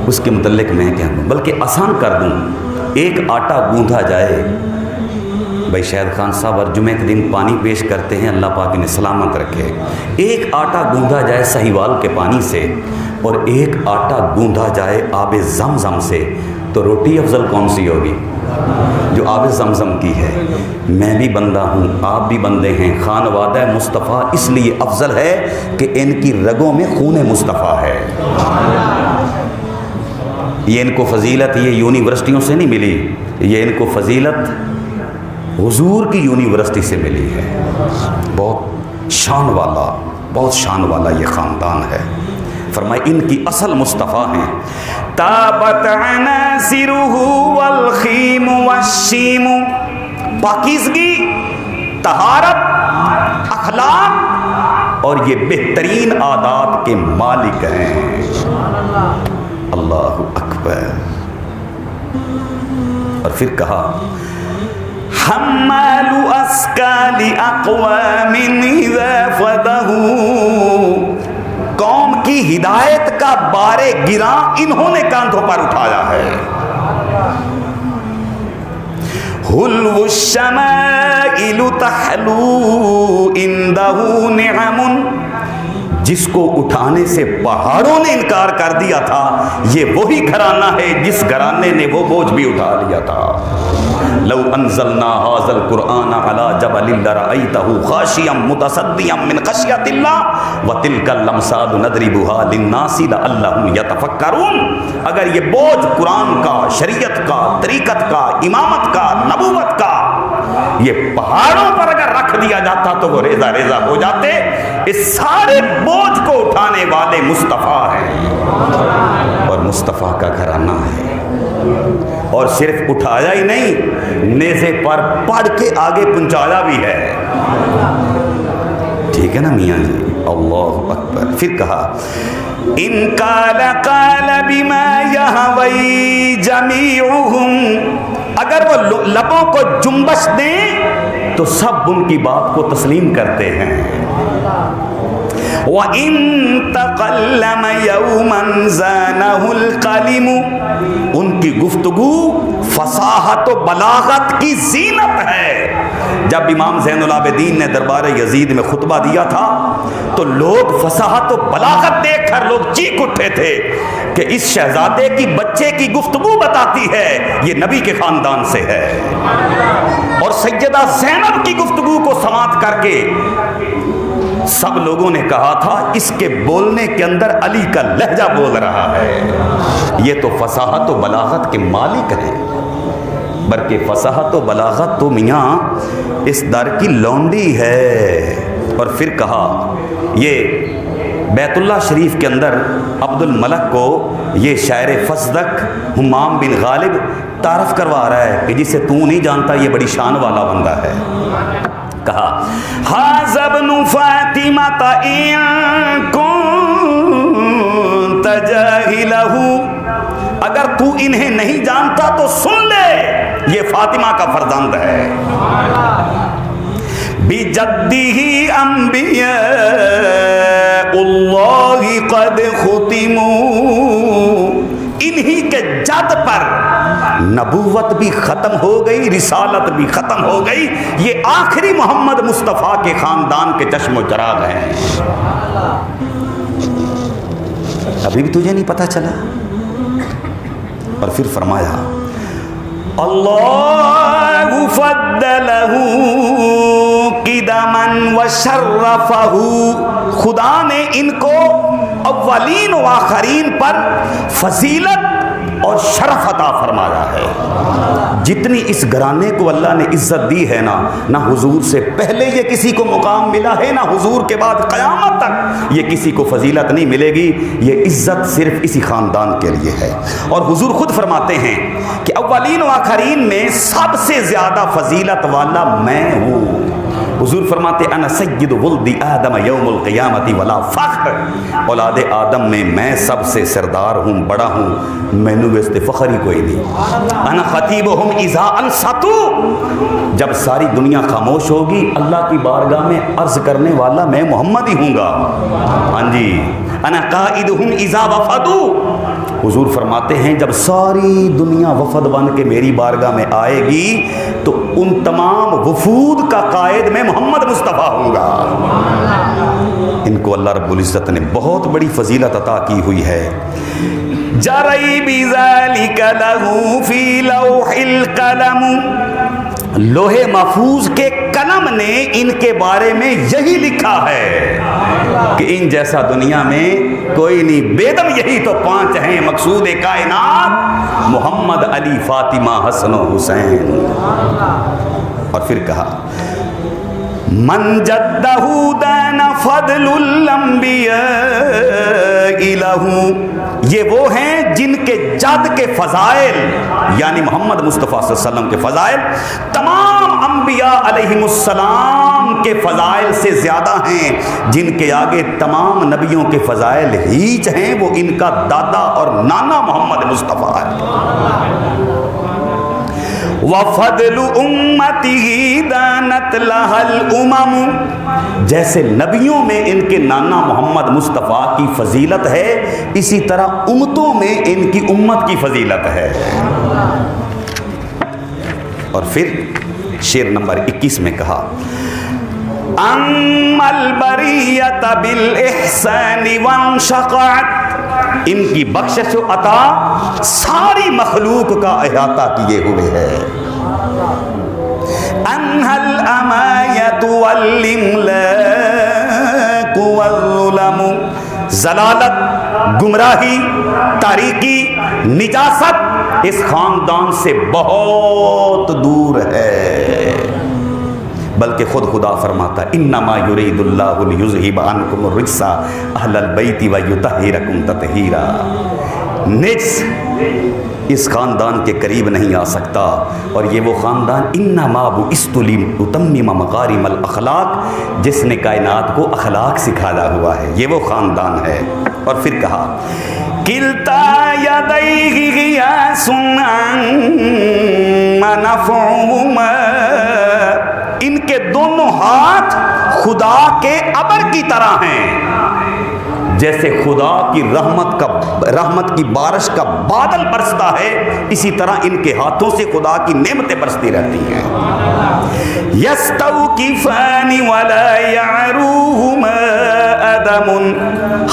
اس کے متعلق میں کیا کہوں؟ بلکہ آسان کر دوں، ایک آٹا گوندھا جائے، بھائی شاہد خان صاحب ہر جمعے کے دن پانی پیش کرتے ہیں، اللہ پاک انہیں سلامت رکھے۔ ایک آٹا گوندھا جائے سہیوال کے پانی سے اور ایک آٹا گوندھا جائے آب زمزم سے، تو روٹی افضل کون سی ہوگی؟ جو آب زمزم کی ہے. میں بھی بندہ ہوں، آپ بھی بندے ہیں. خانوادہ مصطفیٰ اس لیے افضل ہے کہ ان کی رگوں میں خون مصطفیٰ ہے. یہ ان کو فضیلت یہ یونیورسٹیوں سے نہیں ملی، یہ ان کو فضیلت حضور کی یونیورسٹی سے ملی ہے. بہت شان والا یہ خاندان ہے. فرمائے ان کی اصل مصطفیٰ ہیں. تابت عناصرہ والخیم والشیم، پاکیزگی، طہارت، اخلاق اور یہ بہترین عادات کے مالک ہیں. اللہ اکبر. اور پھر کہا حمال اسکال اقوام اذا فدہ، قوم کی ہدایت کا بار گراں انہوں نے کاندھوں پر اٹھایا ہے. حلو الشمائل تحلو عنده نعم، جس کو اٹھانے سے پہاڑوں نے انکار کر دیا تھا، یہ وہی گھرانہ ہے جس گھرانے نے وہ بوجھ بھی اٹھا لیا تھا. لو انزلنا هذا القرآن على جبل لرأيته خاشعا متصدعا من خشية الله وتلك الأمثال نضربها للناس لعلهم يتفكرون. اگر یہ بوجھ قرآن کا، شریعت کا، طریقت کا، امامت کا، نبوت کا یہ پہاڑوں پر اگر رکھ دیا جاتا تو وہ ریزہ ریزہ ہو جاتے. اس سارے بوجھ کو اٹھانے والے مصطفیٰ ہیں اور مصطفیٰ کا گھرانہ ہے. اور صرف اٹھایا ہی نہیں، نیزے پر پڑھ کے آگے پہنچایا بھی ہے. ٹھیک ہے نا میاں جی؟ اللہ اکبر. پھر کہا ان قال بما یہوی جمیعہم، اگر وہ لبوں کو جنبش دیں تو سب ان کی بات کو تسلیم کرتے ہیں. وَإِن تَقَلَّمَ يَوْمًا زَانَهُ الْقَلِمُ، ان کی گفتگو فصاحت و بلاغت کی زینت ہے. جب امام زین العابدین نے دربار یزید میں خطبہ دیا تھا تو لوگ فصاحت و بلاغت دیکھ کر لوگ چیخ اٹھے تھے کہ اس شہزادے کی بچے کی گفتگو بتاتی ہے یہ نبی کے خاندان سے ہے. اور سیدہ زینب کی گفتگو کو سماعت کر کے سب لوگوں نے کہا تھا اس کے بولنے کے اندر علی کا لہجہ بول رہا ہے. یہ تو فصاحت و بلاغت کے مالک ہیں. بلکہ فصاحت و بلاغت تو میاں اس در کی لونڈی ہے. اور پھر کہا یہ بیت اللہ شریف کے اندر عبد الملک کو یہ شاعر فصدق حمام بن غالب تعارف کروا رہا ہے کہ جسے تو نہیں جانتا یہ بڑی شان والا بندہ ہے. کہا ھذا ابن فاطمہ ان کنت جاہلہ، اگر تو انہیں نہیں جانتا تو سن لے یہ فاطمہ کا فرزند ہے. بجدہ انبیاء اللہ قد ختموا، انہی کے جد پر نبوت بھی ختم ہو گئی، رسالت بھی ختم ہو گئی. یہ آخری محمد مصطفیٰ کے خاندان کے چشم و چراغ ہیں. ابھی بھی تجھے نہیں پتا چلا؟ اور پھر فرمایا اللہ فضلہ قدما وشرفہ، خدا نے ان کو اولین و آخرین پر فضیلت اور شرف عطا فرمایا ہے. جتنی اس گھرانے کو اللہ نے عزت دی ہے نہ حضور سے پہلے یہ کسی کو مقام ملا ہے، نہ حضور کے بعد قیامت تک یہ کسی کو فضیلت نہیں ملے گی. یہ عزت صرف اسی خاندان کے لیے ہے. اور حضور خود فرماتے ہیں کہ اولین و آخرین میں سب سے زیادہ فضیلت والا میں ہوں. حضور فرماتے انا سید ولد آدم یوم القیامت ولا فخر، اولاد آدم میں سب سے سردار ہوں، بڑا ہوں، میں نے ویسے فخر ہی کوئی نہیں. انا خطیبہم اذا انصتوا، جب ساری دنیا خاموش ہوگی اللہ کی بارگاہ میں عرض کرنے والا میں محمد ہی ہوں گا. ہاں جی. انا قائدہم اذا وفدوا، حضور فرماتے ہیں جب ساری دنیا وفد بن کے میری بارگاہ میں آئے گی تو ان تمام وفود کا قائد میں محمد مصطفیٰ ہوں گا. ان کو اللہ رب العزت نے بہت بڑی فضیلت عطا کی ہوئی ہے. جری بذالک لہ فی لوح القلم، لوہے محفوظ کے قلم نے ان کے بارے میں یہی لکھا ہے کہ ان جیسا دنیا میں کوئی نہیں، بیدم یہی تو 5 ہیں مقصود کائنات، محمد، علی، فاطمہ، حسن و حسین۔ اور پھر کہا من جدہ دان فضل الانبیاء لہ، یہ وہ ہیں جن کے جد کے فضائل یعنی محمد مصطفیٰ صلی اللہ علیہ وسلم کے فضائل تمام انبیاء علیہم السلام کے فضائل سے زیادہ ہیں، جن کے آگے تمام نبیوں کے فضائل ہیچ ہیں، وہ ان کا دادا اور نانا محمد مصطفیٰ ہے۔ وَفَضْلُ أُمَّتِهِ دَانَتْ لَهَا الْأُمَمُ، جیسے نبیوں میں ان کے نانا محمد مصطفیٰ کی فضیلت ہے، اسی طرح امتوں میں ان کی امت کی فضیلت ہے۔ اور پھر شعر نمبر 21 میں کہا اَمَّا الْبَرِيَّةَ بِالْإِحْسَانِ وَانْشَقَعَتْ، ان کی بخشش و عطا ساری مخلوق کا احاطہ کیے ہوئے ہے۔ انہا الامایت والاملاک والظلم، ضلالت، گمراہی، تاریکی، نجاست اس خاندان سے بہت دور ہے، بلکہ خود خدا فرماتا ہے انما یرید اللہ لیذھب عنکم الرجس اہل البیت ویطہرکم تطہیرا، نجس اس خاندان کے قریب نہیں آ سکتا، اور یہ وہ خاندان انما بعثت لاتمم مکارم الاخلاق، جس نے کائنات کو اخلاق سکھایا ہوا ہے، یہ وہ خاندان ہے۔ اور پھر کہا کلتا یدیہ غیاث عما نفعہما، ان کے دونوں ہاتھ خدا کے ابر کی طرح ہیں، جیسے خدا کی رحمت کی بارش کا بادل برستا ہے، اسی طرح ان کے ہاتھوں سے خدا کی نعمتیں برستی رہتی ہیں۔ یستوقفان ولا یعروہما عدم،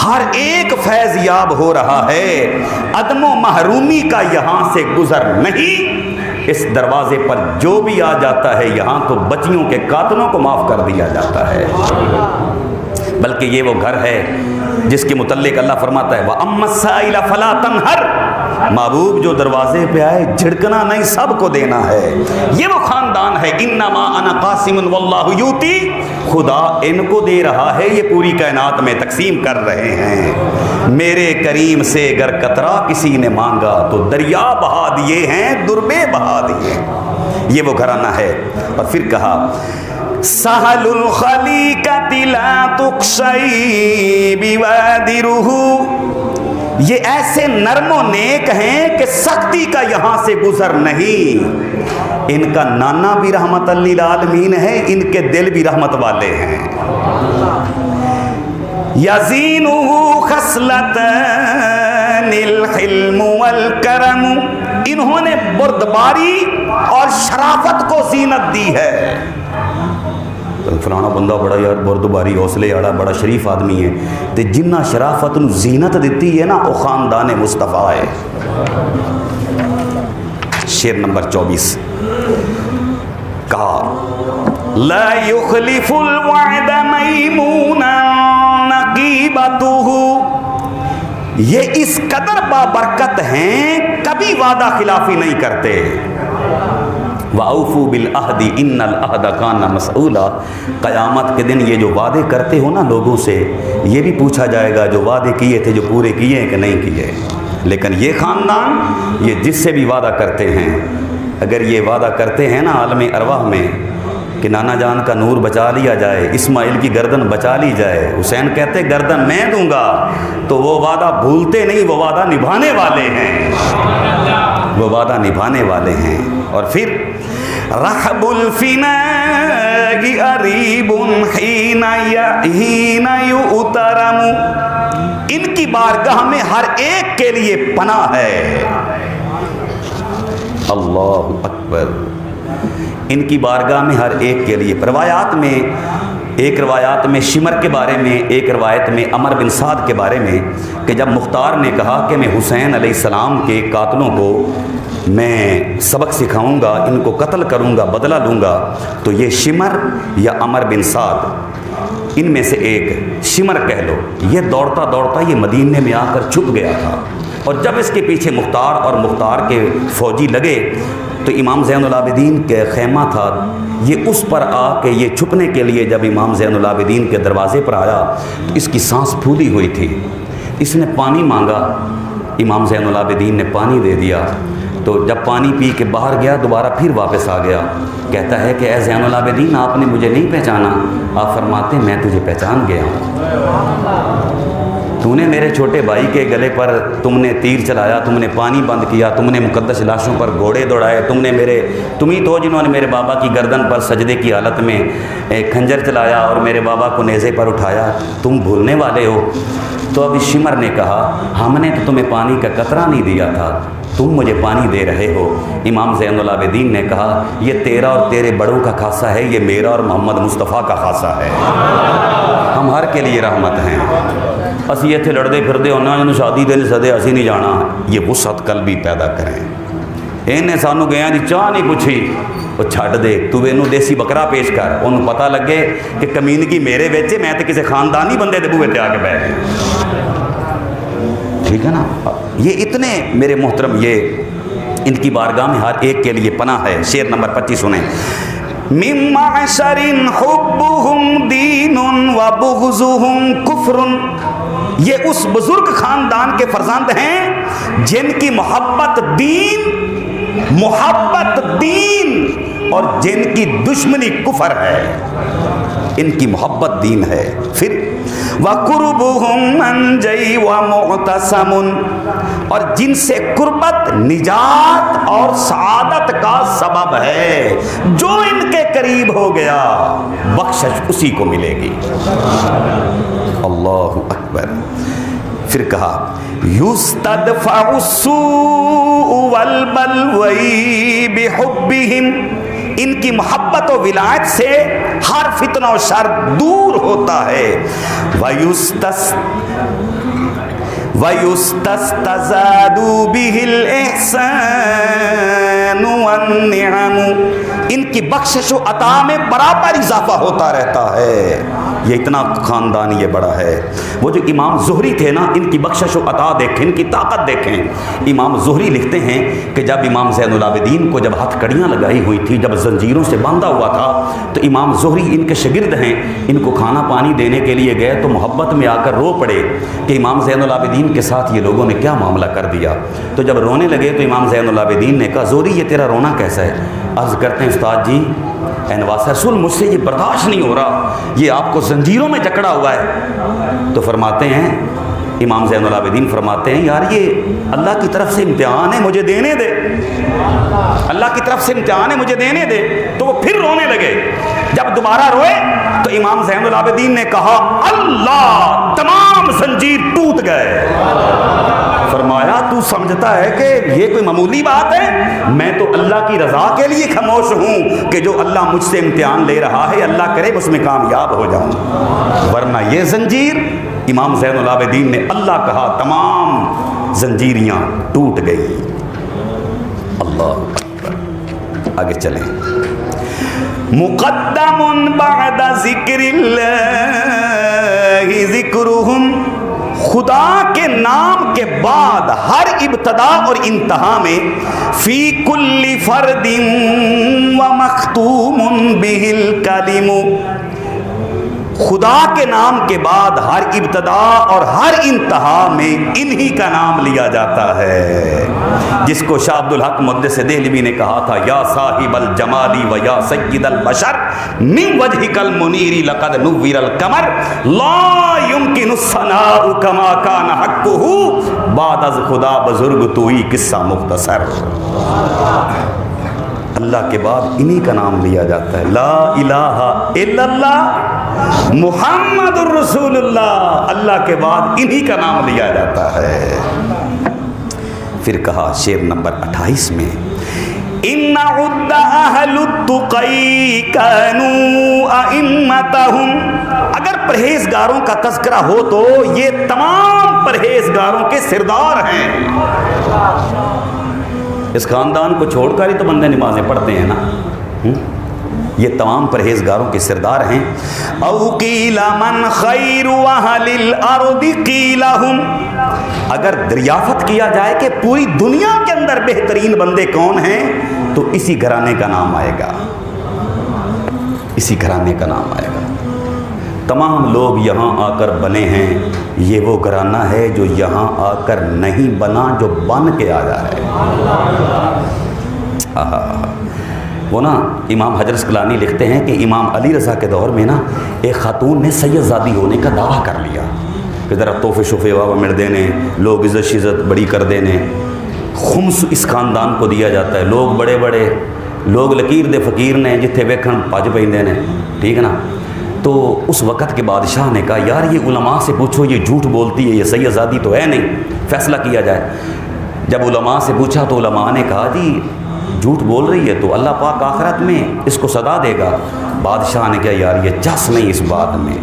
ہر ایک فیض یاب ہو رہا ہے، عدم و محرومی کا یہاں سے گزر نہیں، اس دروازے پر جو بھی آ جاتا ہے یہاں تو بچیوں کے قاتلوں کو معاف کر دیا جاتا ہے، بلکہ یہ وہ گھر ہے جس کے متعلق اللہ فرماتا ہے وَأَمَّا السَّائِلَ فَلَا تَنْهَرْ، محبوب جو دروازے پہ آئے جھڑکنا نہیں، سب کو دینا ہے، یہ وہ خاندان ہے۔ انما انا قاسم واللہ یوتی، خدا ان کو دے رہا ہے، یہ پوری کائنات میں تقسیم کر رہے ہیں، میرے کریم سے اگر قطرہ کسی نے مانگا تو دریا بہا دیے ہیں، دربے بہا دیے، یہ وہ گھرانہ ہے۔ اور پھر کہا سہل الخلیقۃ لا تقشی بوادرہ، یہ ایسے نرم و نیک ہیں کہ سختی کا یہاں سے گزر نہیں، ان کا نانا بھی رحمت للعالمین ہے، ان کے دل بھی رحمت والے ہیں۔ یزینہ خصلتان الحلم والکرم، انہوں نے بردباری اور شرافت کو زینت دی ہے۔ فلانا بندہ بڑا یار بردباری حوصلے والا بڑا شریف آدمی ہے، تے جنہ شرافت نو زینت دیتی ہے نا وہ خاندان مصطفیٰ ہے۔ شعر نمبر 24 کہا لا یخلف الوعد میمونا نقیبتہ، یہ اس قدر بابرکت ہیں کبھی وعدہ خلافی نہیں کرتے۔ وَأَوْفُوا بِالْعَهْدِ إِنَّ الْعَهْدَ كَانَ مَسْئُولًا، قیامت کے دن یہ جو وعدے کرتے ہو نا لوگوں سے، یہ بھی پوچھا جائے گا جو وعدے کیے تھے جو پورے کیے ہیں کہ نہیں کیے۔ لیکن یہ خاندان یہ جس سے بھی وعدہ کرتے ہیں، اگر یہ وعدہ کرتے ہیں نا عالم ارواح میں کہ نانا جان کا نور بچا لیا جائے، اسماعیل کی گردن بچا لی جائے، حسین کہتے گردن میں دوں گا، تو وہ وعدہ بھولتے نہیں، وہ وعدہ نبھانے والے ہیں، وہ وعدہ نبھانے والے ہیں۔ اور پھر رحب الفناء قریب حین یؤترم، ان کی بارگاہ میں ہر ایک کے لیے پناہ ہے۔ اللہ اکبر، ان کی بارگاہ میں ہر ایک کے لیے۔ روایات میں ایک روایات میں شمر کے بارے میں، ایک روایت میں عمر بن سعد کے بارے میں، کہ جب مختار نے کہا کہ میں حسین علیہ السلام کے قاتلوں کو میں سبق سکھاؤں گا، ان کو قتل کروں گا، بدلہ لوں گا، تو یہ شمر یا عمر بن سعد ان میں سے ایک، شمر کہہ لو، یہ دوڑتا دوڑتا یہ مدینے میں آ کر چھپ گیا تھا، اور جب اس کے پیچھے مختار اور مختار کے فوجی لگے تو امام زین العابدین کے خیمہ تھا، یہ اس پر آ کے یہ چھپنے کے لیے جب امام زین العابدین کے دروازے پر آیا تو اس کی سانس پھولی ہوئی تھی، اس نے پانی مانگا، امام زین العابدین نے پانی دے دیا، تو جب پانی پی کے باہر گیا دوبارہ پھر واپس آ گیا، کہتا ہے کہ اے زین العابدین آپ نے مجھے نہیں پہچانا؟ آپ فرماتے ہیں میں تجھے پہچان گیا ہوں، تو نے میرے چھوٹے بھائی کے گلے پر تم نے تیر چلایا، تم نے پانی بند کیا، تم نے مقدس لاشوں پر گھوڑے دوڑائے، تم ہی تو جنہوں نے میرے بابا کی گردن پر سجدے کی حالت میں کھنجر چلایا اور میرے بابا کو نیزے پر اٹھایا، تم بھولنے والے ہو؟ تو اب شمر نے کہا ہم نے تو تمہیں پانی کا قطرہ نہیں دیا تھا، تم مجھے پانی دے رہے ہو۔ امام زین العابدین نے کہا یہ تیرا اور تیرے بڑوں کا خاصہ ہے، یہ میرا اور محمد مصطفیٰ کا خاصہ ہے، ہم ہر کے لیے رحمت ہیں، اسی اتنے لڑتے پھرتے ہونا جنہوں شادی دے نہیں سدے اسی نہیں جانا، یہ وسعت قلبی پیدا کریں۔ انہیں سانو گیا دی چاہ نہیں پوچھی، وہ چھڈ دے، تو اینو دیسی بکرا پیش کر، انہوں پتہ لگے کہ کمینگی میرے ویچے، میں تو کسی خاندانی بندے دے بوئے تے آ کے بیٹھ گیا، ٹھیک ہے نا؟ یہ اتنے میرے محترم، یہ ان کی بارگاہ میں ہر ایک کے لیے پناہ ہے۔ شعر نمبر 25 سنیں۔ من معشر حبهم دین وبغضهم کفر، یہ اس بزرگ خاندان کے فرزند ہیں جن کی محبت دین اور جن کی دشمنی کفر ہے، ان کی محبت دین ہے۔ پھر وَقُرْبُهُمْ مَنْجَيْ وَمُعْتَسَمٌ، اور جن سے قربت نجات اور سعادت کا سبب ہے، جو ان کے قریب ہو گیا بخشش اسی کو ملے گی۔ اللہ اکبر۔ پھر کہا یُسْتَدْفَعُ السُّوءُ وَالْبَلْوَىٰ بِحُبِّهِمْ، ان کی محبت و ولایت سے ہر فتنہ و شر دور ہوتا ہے۔ وَيُسْتَسْتَزَادُ بِهِ الْإِحْسَانُ وَالنِّعَمُ، ان کی بخشش و عطا میں برابر اضافہ ہوتا رہتا ہے۔ یہ اتنا خاندان یہ بڑا ہے۔ وہ جو امام زہری تھے نا، ان کی بخشش و عطا دیکھیں، ان کی طاقت دیکھیں۔ امام زہری لکھتے ہیں کہ جب امام زین العابدین کو جب ہتھ کڑیاں لگائی ہوئی تھی، جب زنجیروں سے باندھا ہوا تھا، تو امام زہری ان کے شاگرد ہیں، ان کو کھانا پانی دینے کے لیے گئے تو محبت میں آ کر رو پڑے کہ امام زین العابدین کے ساتھ یہ لوگوں نے کیا معاملہ کر دیا۔ تو جب رونے لگے تو امام زین العابدین نے کہا زہری یہ تیرا رونا کیسا ہے؟ عرض کرتے ہیں استاد جی اے نواز رسول مجھ سے یہ برداشت نہیں ہو رہا، یہ آپ کو زنجیروں میں جکڑا ہوا ہے۔ تو فرماتے ہیں امام زین العابدین فرماتے ہیں یار یہ اللہ کی طرف سے امتحان ہے، مجھے دینے دے، اللہ کی طرف سے امتحان ہے، مجھے دینے دے۔ تو وہ پھر رونے لگے۔ جب دوبارہ روئے تو امام زین العابدین نے کہا اللہ، تمام زنجیر ٹوٹ گئے۔ فرمایا تو سمجھتا ہے کہ یہ کوئی معمولی بات ہے؟ میں تو اللہ کی رضا کے لیے خاموش ہوں کہ جو اللہ مجھ سے امتحان لے رہا ہے اللہ کرے اس میں کامیاب ہو جاؤں، ورنہ یہ زنجیر، امام زین العابدین نے اللہ کہا تمام زنجیریاں ٹوٹ گئی۔ اللہ اکبر۔ آگے چلیں۔ مقدم بعد ذکر اللہ ذکرہم، خدا کے نام کے بعد ہر ابتدا اور انتہا میں فی کل فرد ومختوم بہ الکلم، خدا کے نام کے بعد ہر ابتدا اور ہر انتہا میں انہی کا نام لیا جاتا ہے، جس کو شاہ عبدالحق محدث دہلوی نے کہا تھا یا صاحب الجمالی و یا سید البشر من وجہک المنیر لقد نور القمر لا یمکن الثناء کما کان حقہ بعد از خدا بزرگ توئی قصہ مختصر۔ اللہ کے بعد انہی کا نام لیا جاتا ہے، لا الہ الا اللہ محمد الرسول اللہ، اللہ کے بعد انہی کا نام لیا جاتا ہے۔ پھر کہا شعر نمبر 28 میں ان عد اہل التقی کانوا ائمۃ زینتہم، اگر پرہیزگاروں کا تذکرہ ہو تو یہ تمام پرہیزگاروں کے سردار ہیں۔ اس خاندان کو چھوڑ کر ہی تو بندے نمازیں پڑھتے ہیں نا، یہ تمام پرہیزگاروں کے سردار ہیں۔ او قیل من خیر اہل الارض قیلہم، اگر دریافت کیا جائے کہ پوری دنیا کے اندر بہترین بندے کون ہیں تو اسی گھرانے کا نام آئے گا، اسی گھرانے کا نام آئے گا۔ تمام لوگ یہاں آ کر بنے ہیں، یہ وہ گھرانہ ہے جو یہاں آ کر نہیں بنا، جو بن کے آیا ہے۔ وہ نا امام حجر اسقلانی لکھتے ہیں کہ امام علی رضا کے دور میں نا ایک خاتون نے سید زادی ہونے کا دعویٰ کر لیا کہ ذرا تحفے شفے واہ مل دینے، لوگ عزت شزت بڑی کر دینے، خمس اس خاندان کو دیا جاتا ہے، لوگ بڑے بڑے لوگ لکیر دے فقیر نے جتھے ویکھن پج پیندے نے، ٹھیک ہے نا۔ تو اس وقت کے بادشاہ نے کہا یار یہ علماء سے پوچھو، یہ جھوٹ بولتی ہے، یہ سید زادی تو ہے نہیں، فیصلہ کیا جائے۔ جب علماء سے پوچھا تو علماء نے کہا جی جھوٹ بول رہی ہے تو اللہ پاک آخرت میں اس کو سزا دے گا۔ بادشاہ نے کہا یار یہ چس نہیں اس بات میں،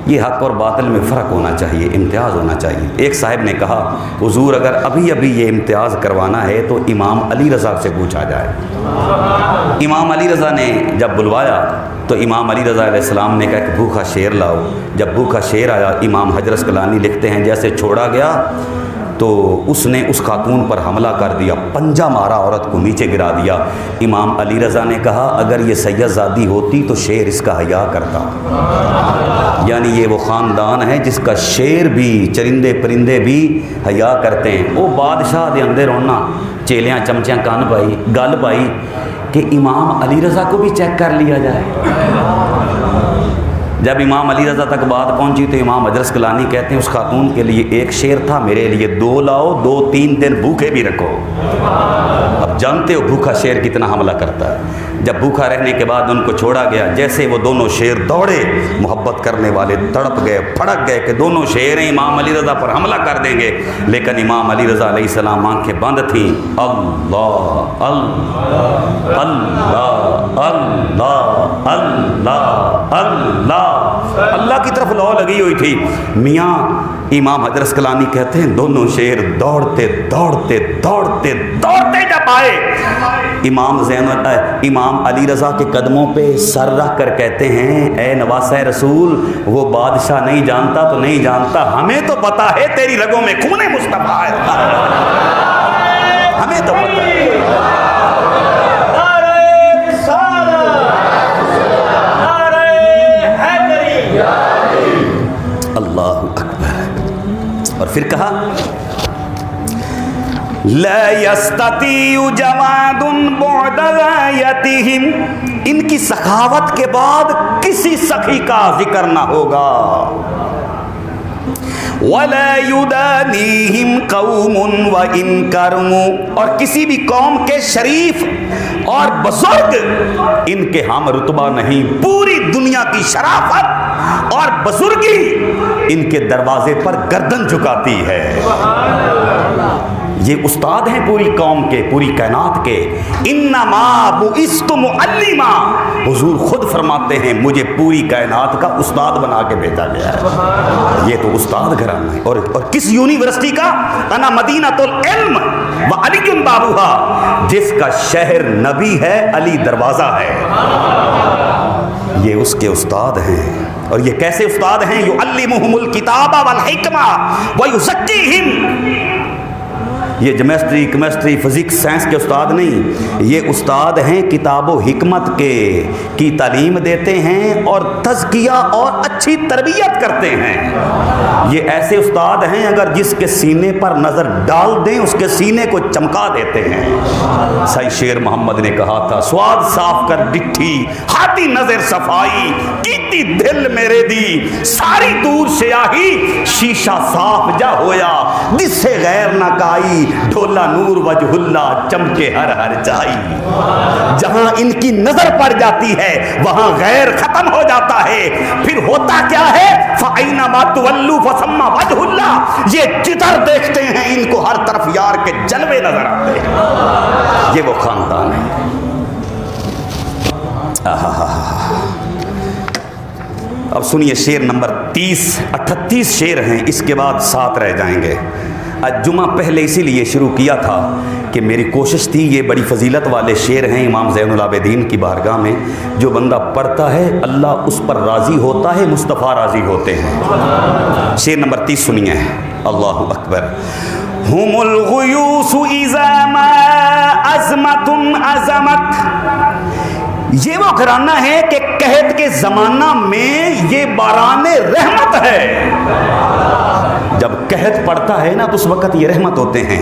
یہ حق اور باطل میں فرق ہونا چاہیے، امتیاز ہونا چاہیے۔ ایک صاحب نے کہا حضور اگر ابھی ابھی یہ امتیاز کروانا ہے تو امام علی رضا سے پوچھا جائے۔ امام علی رضا نے جب بلوایا تو امام علی رضا علیہ السلام نے کہا کہ بھوکا شیر لاؤ۔ جب بھوکا شیر آیا، امام حجر اسقلانی لکھتے ہیں جیسے چھوڑا گیا تو اس نے اس خاتون پر حملہ کر دیا، پنجہ مارا، عورت کو نیچے گرا دیا۔ امام علی رضا نے کہا اگر یہ سید زادی ہوتی تو شیر اس کا حیا کرتا۔ یعنی یہ وہ خاندان ہے جس کا شیر بھی، چرندے پرندے بھی حیا کرتے ہیں۔ وہ بادشاہ دے اندر ہونا چیلیاں چمچیاں کان پائی، گل پائی کہ امام علی رضا کو بھی چیک کر لیا جائے۔ جب امام علی رضا تک بات پہنچی تو امام حجر اسقلانی کہتے ہیں اس خاتون کے لیے ایک شیر تھا، میرے لیے 2 لاؤ، 2-3 دن بھوکے بھی رکھو۔ اب جانتے ہو بھوکا شیر کتنا حملہ کرتا ہے۔ جب بھوکا رہنے کے بعد ان کو چھوڑا گیا، جیسے وہ دونوں شیر دوڑے، محبت کرنے والے تڑپ گئے، پھڑک گئے کہ دونوں شیر ہیں امام علی رضا پر حملہ کر دیں گے، لیکن امام علی رضا علیہ السلام آنکھیں بند تھیں۔ اللہ اللہ اللہ اللہ اللہ اللہ اللہ کی طرف لو لگی ہوئی تھی۔ میاں امام حجر اسقلانی کہتے ہیں دونوں شیر دوڑتے دوڑتے دوڑتے دوڑتے جب آئے، امام علی رضا کے قدموں پہ سر رکھ کر کہتے ہیں اے نواسہ رسول، وہ بادشاہ نہیں جانتا تو نہیں جانتا، ہمیں تو پتا ہے تیری رگوں میں خون مصطفیٰ ہے، ہمیں تو پتا ہے۔ اللہ اکبر۔ اور پھر کہا لا يستطيع جواد بعد غایتهم، ان کی سخاوت کے بعد کسی سخی کا ذکر نہ ہوگا۔ ولا يدانيهم قوم وان كرموا، اور کسی بھی قوم کے شریف اور بزرگ ان کے ہم رتبہ نہیں، پوری دنیا کی شرافت اور بزرگی ان کے دروازے پر گردن جھکاتی ہے۔ یہ استاد ہیں پوری قوم کے، پوری کائنات کے۔ انما بعثت معلما، حضور خود فرماتے ہیں مجھے پوری کائنات کا استاد بنا کے بھیجا گیا ہے۔ یہ تو استاد گھرانہ ہے۔ اور کس یونیورسٹی کا؟ انا مدینۃ العلم وعلی بابوہا، جس کا شہر نبی ہے، علی دروازہ ہے۔ یہ اس کے استاد ہیں۔ اور یہ کیسے استاد ہیں؟ یعلمہم الکتاب والحکمہ ویزکیہم، یہ کیمسٹری فزکس سائنس کے استاد نہیں، یہ استاد ہیں کتاب و حکمت کے، کی تعلیم دیتے ہیں اور تزکیہ اور اچھی تربیت کرتے ہیں۔ یہ ایسے استاد ہیں اگر جس کے سینے پر نظر ڈال دیں اس کے سینے کو چمکا دیتے ہیں۔ سید شیر محمد نے کہا تھا سواد صاف کر ڈٹھی ہاتھی نظر صفائی کیتی دل میرے دی، ساری دور سیاہی شیشہ صاف جا ہویا، جس سے غیر نہ کائی، ڈھولا نور وجہ اللہ چمکے ہر ہر جائی۔ جہاں ان کی نظر پڑ جاتی ہے وہاں غیر ختم ہو جاتا ہے۔ پھر ہوتا کیا ہے؟ فَأَيْنَمَا تُوَلُّوا فَثَمَّ وَجْهُ اللَّهِ، یہ جدھر دیکھتے ہیں ان کو ہر طرف یار کے جلوے نظر آتے ہیں۔ یہ وہ خاندان ہے۔ اب سنیے شعر نمبر 38 شعر ہیں، اس کے بعد 7 رہ جائیں گے۔ آج جمعہ پہلے اسی لیے شروع کیا تھا کہ میری کوشش تھی، یہ بڑی فضیلت والے شعر ہیں امام زین العابدین کی بارگاہ میں، جو بندہ پڑھتا ہے اللہ اس پر راضی ہوتا ہے، مصطفیٰ راضی ہوتے ہیں۔ شعر نمبر 30 سنیے، اللہ اکبر۔ ہم الغیوث اذا ما عظمت عظمت، یہ وہ گھرانہ ہے کہ قحط کے زمانہ میں یہ باران رحمت ہے۔ جب قحط پڑتا ہے نا تو اس وقت یہ رحمت ہوتے ہیں۔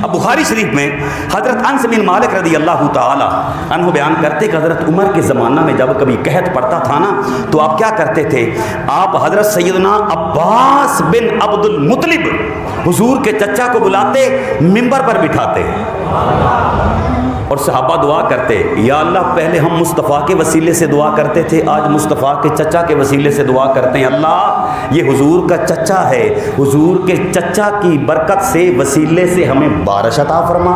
اب بخاری شریف میں حضرت انس بن مالک رضی اللہ تعالی عنہ بیان کرتے کہ حضرت عمر کے زمانہ میں جب کبھی قحط پڑتا تھا نا تو آپ کیا کرتے تھے، آپ حضرت سیدنا عباس بن عبد المطلب حضور کے چچا کو بلاتے، منبر پر بٹھاتے اور صحابہ دعا کرتے، یا اللہ پہلے ہم مصطفیٰ کے وسیلے سے دعا کرتے تھے، آج مصطفیٰ کے چچا کے وسیلے سے دعا کرتے ہیں، اللہ یہ حضور کا چچا ہے، حضور کے چچا کی برکت سے وسیلے سے ہمیں بارش عطا فرما۔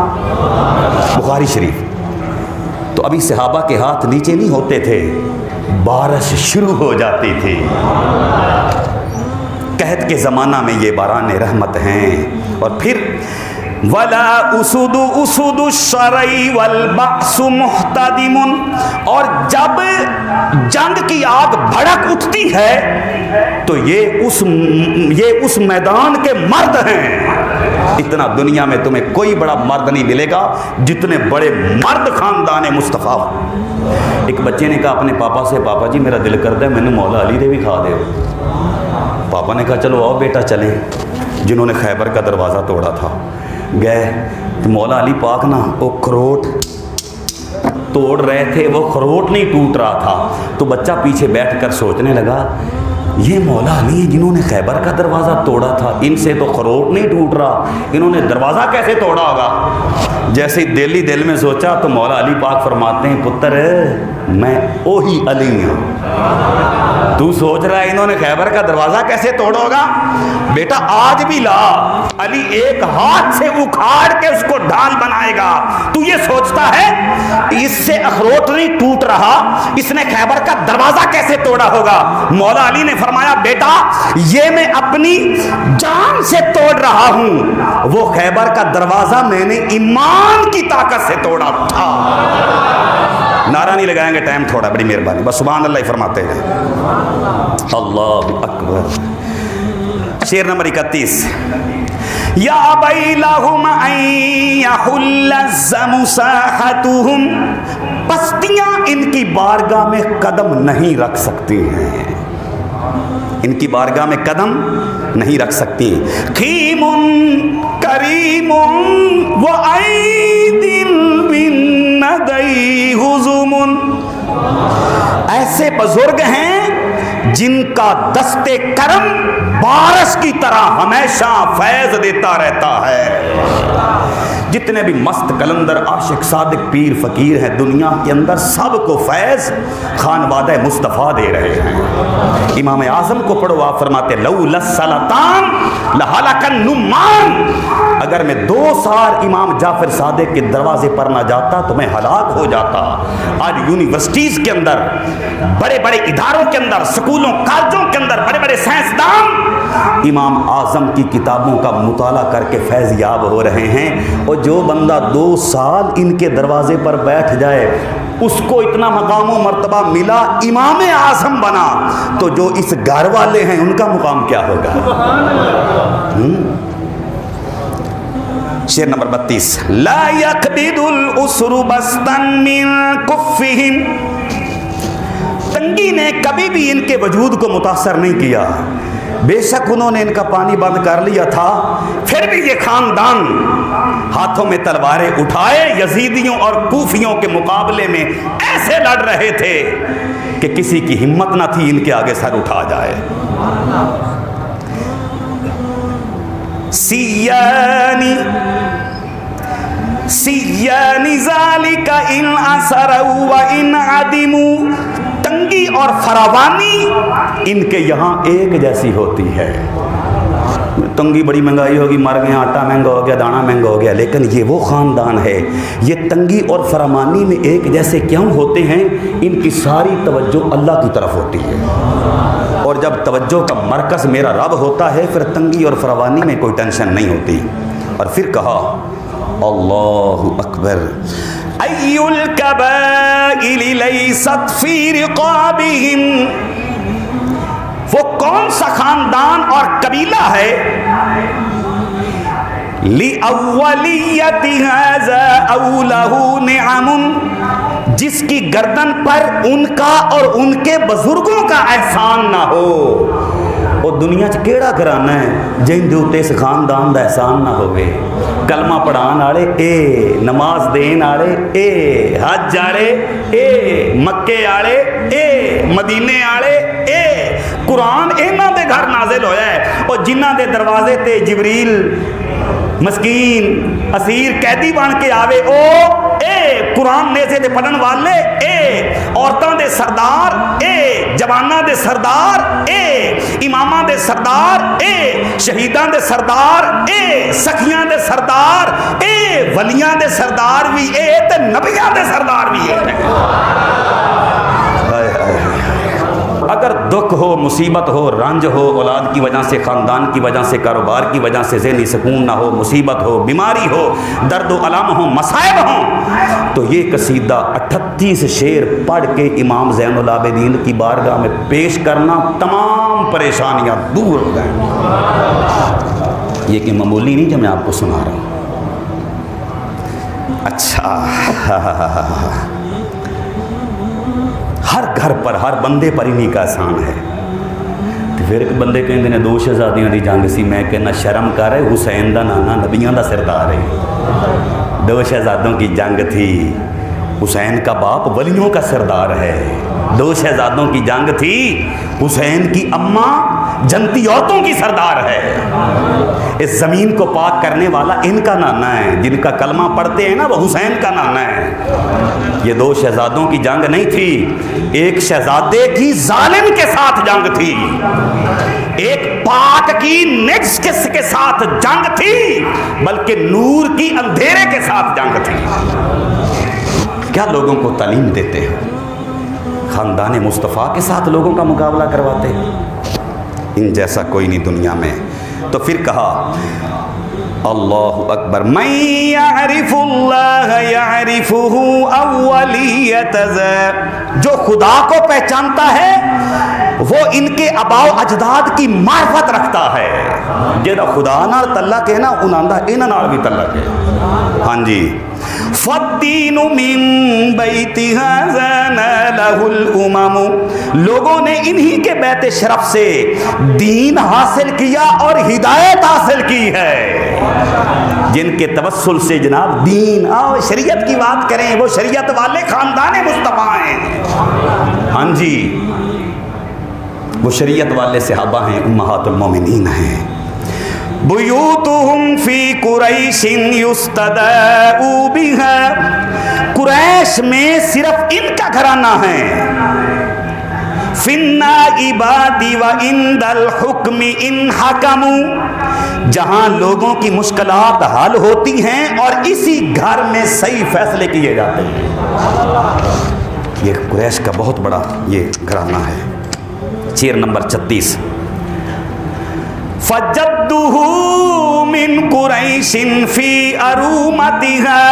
بخاری شریف۔ تو ابھی صحابہ کے ہاتھ نیچے نہیں ہوتے تھے، بارش شروع ہو جاتی تھی۔ قحط کے زمانہ میں یہ باران رحمت ہیں۔ اور پھر وَلَا أُسُدُ أُسُدُ الشَّرَعِ وَالْبَعْسُ مُحْتَدِمٌ، اور جب جنگ کی آگ بھڑک اٹھتی ہے تو یہ اس میدان کے مرد ہیں۔ اتنا دنیا میں تمہیں کوئی بڑا مرد نہیں ملے گا جتنے بڑے مرد خاندان مصطفیٰ۔ ایک بچے نے کہا اپنے پاپا سے، پاپا جی میرا دل کرتا ہے میں نے مولا علی دے بھی کھا دے۔ پاپا نے کہا چلو آؤ بیٹا چلیں، جنہوں نے خیبر کا دروازہ توڑا تھا گئے تو مولا علی پاک نا وہ خروٹ توڑ رہے تھے، وہ خروٹ نہیں ٹوٹ رہا تھا، تو بچہ پیچھے بیٹھ کر سوچنے لگا یہ مولا علی ہیں جنہوں نے خیبر کا دروازہ توڑا تھا، ان سے تو خروٹ نہیں ٹوٹ رہا، انہوں نے دروازہ کیسے توڑا ہوگا؟ جیسے ہی دل میں سوچا تو مولا علی پاک فرماتے ہیں پتر میں وہی علی ہوں، تو سوچ رہا ہے انہوں نے خیبر کا دروازہ کیسے توڑا ہوگا؟ بیٹا آج بھی لا، علی ایک ہاتھ سے اکھاڑ کے اس کو ڈھال بنائے گا۔ تو یہ سوچتا ہے اس سے اخروٹ نہیں ٹوٹ رہا، اس نے خیبر کا دروازہ کیسے توڑا ہوگا؟ مولا علی نے فرمایا بیٹا یہ میں اپنی جان سے توڑ رہا ہوں، وہ خیبر کا دروازہ میں نے ایمان کی طاقت سے توڑا تھا۔ نعرہ نہیں لگائیں گے، ٹائم تھوڑا، بڑی مہربانی، بس سبحان اللہ فرماتے ہیں۔ اللہ اکبر۔ شعر نمبر 31۔ یا بیلہم ان یحل الزم ساحتہم، پستیاں ان کی بارگاہ میں قدم نہیں رکھ سکتی ہیں، ان کی بارگاہ میں قدم نہیں رکھ سکتی۔ خیم کریم وعید بالندی حزم، ایسے بزرگ ہیں جن کا دست کرم بارش کی طرح ہمیشہ فیض دیتا رہتا ہے۔ جتنے بھی مست کلندر عاشق صادق پیر فقیر ہیں دنیا کے اندر، سب کو فیض خانوادہ مصطفیٰ دے رہے ہیں۔ امام اعظم کو پڑھو، آپ فرماتے لولا السلطان لہلک النعمان، اگر میں 2 سال امام جعفر صادق کے دروازے پر نہ جاتا تو میں ہلاک ہو جاتا۔ آج یونیورسٹیز کے اندر، بڑے بڑے اداروں کے اندر، سکولوں کالجوں کے اندر بڑے بڑے سائنسدان امام اعظم کی کتابوں کا مطالعہ کر کے فیض یاب ہو رہے ہیں، اور جو بندہ 2 سال ان کے دروازے پر بیٹھ جائے اس کو اتنا مقام و مرتبہ ملا، امام اعظم بنا، تو جو اس گھر والے ہیں ان کا مقام کیا ہوگا؟ شعر نمبر 32۔ لا يقبض الاسر بسطا من کفہم، تنگی نے کبھی بھی ان کے وجود کو متاثر نہیں کیا، بے شک انہوں نے ان کا پانی بند کر لیا تھا، پھر بھی یہ خاندان ہاتھوں میں تلواریں اٹھائے یزیدیوں اور کوفیوں کے مقابلے میں ایسے لڑ رہے تھے کہ کسی کی ہمت نہ تھی ان کے آگے سر اٹھا جائے۔ سیانی ذالک ان اثروا و ان عدموا، تنگی اور فراوانی ان کے یہاں ایک جیسی ہوتی ہے۔ تنگی بڑی مہنگائی ہوگی، مر گئے، آٹا مہنگا ہو گیا، دانا مہنگا ہو گیا، لیکن یہ وہ خاندان ہے، یہ تنگی اور فراوانی میں ایک جیسے کیوں ہوتے ہیں؟ ان کی ساری توجہ اللہ کی طرف ہوتی ہے، اور جب توجہ کا مرکز میرا رب ہوتا ہے پھر تنگی اور فراوانی میں کوئی ٹینشن نہیں ہوتی۔ اور پھر کہا اللہ اکبر، ای الکبائر لیست فی رقابہم، وہ کون سا خاندان اور قبیلہ ہے، لِأَوَّلِيَّتِ هَذَا أَوْ لَهُ نِعَمٌ، جس کی گردن پر ان کا اور ان کے بزرگوں کا احسان نہ ہو۔ وہ دنیا چ کیڑا گھرانا ہے جن دے اوتے اس خاندان دا احسان نہ ہوئے؟ کلمہ پڑھان والے اے، نماز دین والے اے، حج والے اے، مکے والے اے، مدینے والے اے، قرآن انہاں دے گھر نازل ہویا ہے، اور جنہاں دے دروازے تے جبریل مسکین اسیر قیدی بن کے آوے او اے، قرآن نیزے دے پڑھن والے اے، عورتاں دے سردار اے، جواناں دے سردار اے، اماماں دے سردار اے، شہیداں دے سردار اے، سکھیاں دے سردار اے، ولیاں دے سردار بھی اے تے نبیاں دے سردار بھی اے۔ اگر دکھ ہو، مصیبت ہو، رنج ہو، اولاد کی وجہ سے، خاندان کی وجہ سے، کاروبار کی وجہ سے ذہنی سکون نہ ہو، مصیبت ہو، بیماری ہو، درد و الم ہو، مصائب ہوں، تو یہ قصیدہ 38 شعر پڑھ کے امام زین العابدین کی بارگاہ میں پیش کرنا، تمام پریشانیاں دور ہو جائیں۔ یہ کہ معمولی نہیں جو میں آپ کو سنا رہا ہوں۔ اچھا، ہر گھر پر، ہر بندے پر انہی کا احسان ہے۔ تو پھر ایک بندے کہندے نے 2 شہزادیاں دی جنگ سی، میں کہنا شرم کر ہے، حسین دا نانا نبیاں دا سردار ہے، 2 شہزادوں کی جنگ تھی، حسین کا باپ ولیوں کا سردار ہے، 2 شہزادوں کی جنگ تھی، حسین کی اماں جنتی عورتوں کی سردار ہے، اس زمین کو پاک کرنے والا ان کا نانا ہے، جن کا کلمہ پڑھتے ہیں نا وہ حسین کا نانا ہے۔ یہ 2 شہزادوں کی جنگ نہیں تھی، ایک شہزادے کی ظالم کے ساتھ جنگ تھی، ایک پاک کی نجس کے ساتھ جنگ تھی، بلکہ نور کی اندھیرے کے ساتھ جنگ تھی۔ کیا لوگوں کو تعلیم دیتے ہیں؟ خاندان مصطفیٰ کے ساتھ لوگوں کا مقابلہ کرواتے ہیں؟ ان جیسا کوئی نہیں دنیا میں۔ تو پھر کہا اللہ اکبر، من یعرف اللہ یعرفہ اولیت ذا، جو خدا کو پہچانتا ہے وہ ان کے آباء و اجداد کی معرفت رکھتا ہے۔ جہاں خدا نال تعلق ہے نا انہاں دا انہاں نال بھی تعلق ہے۔ ہاں جی، فالدین من بیت ھذا نالہ الامم، لوگوں نے انہی کے بیت شرف سے دین حاصل کیا اور ہدایت حاصل کی ہے، جن کے توسل سے جناب دین، آؤ شریعت کی بات کریں، وہ شریعت والے خاندان مصطفیٰ ہیں۔ ہاں جی، وہ شریعت والے صحابہ ہیں، امہات المومنین ہیں۔ بیوتہم فی قریش یستداء بہا، قریش میں صرف ان کا گھرانہ ہے۔ فی النائبات وعند الحکم ان حکموا، جہاں لوگوں کی مشکلات حل ہوتی ہیں اور اسی گھر میں صحیح فیصلے کیے جاتے ہیں۔ یہ قریش کا بہت بڑا یہ گھرانہ ہے۔ شعر نمبر 36، فجدہ من قریش فی ارومتها،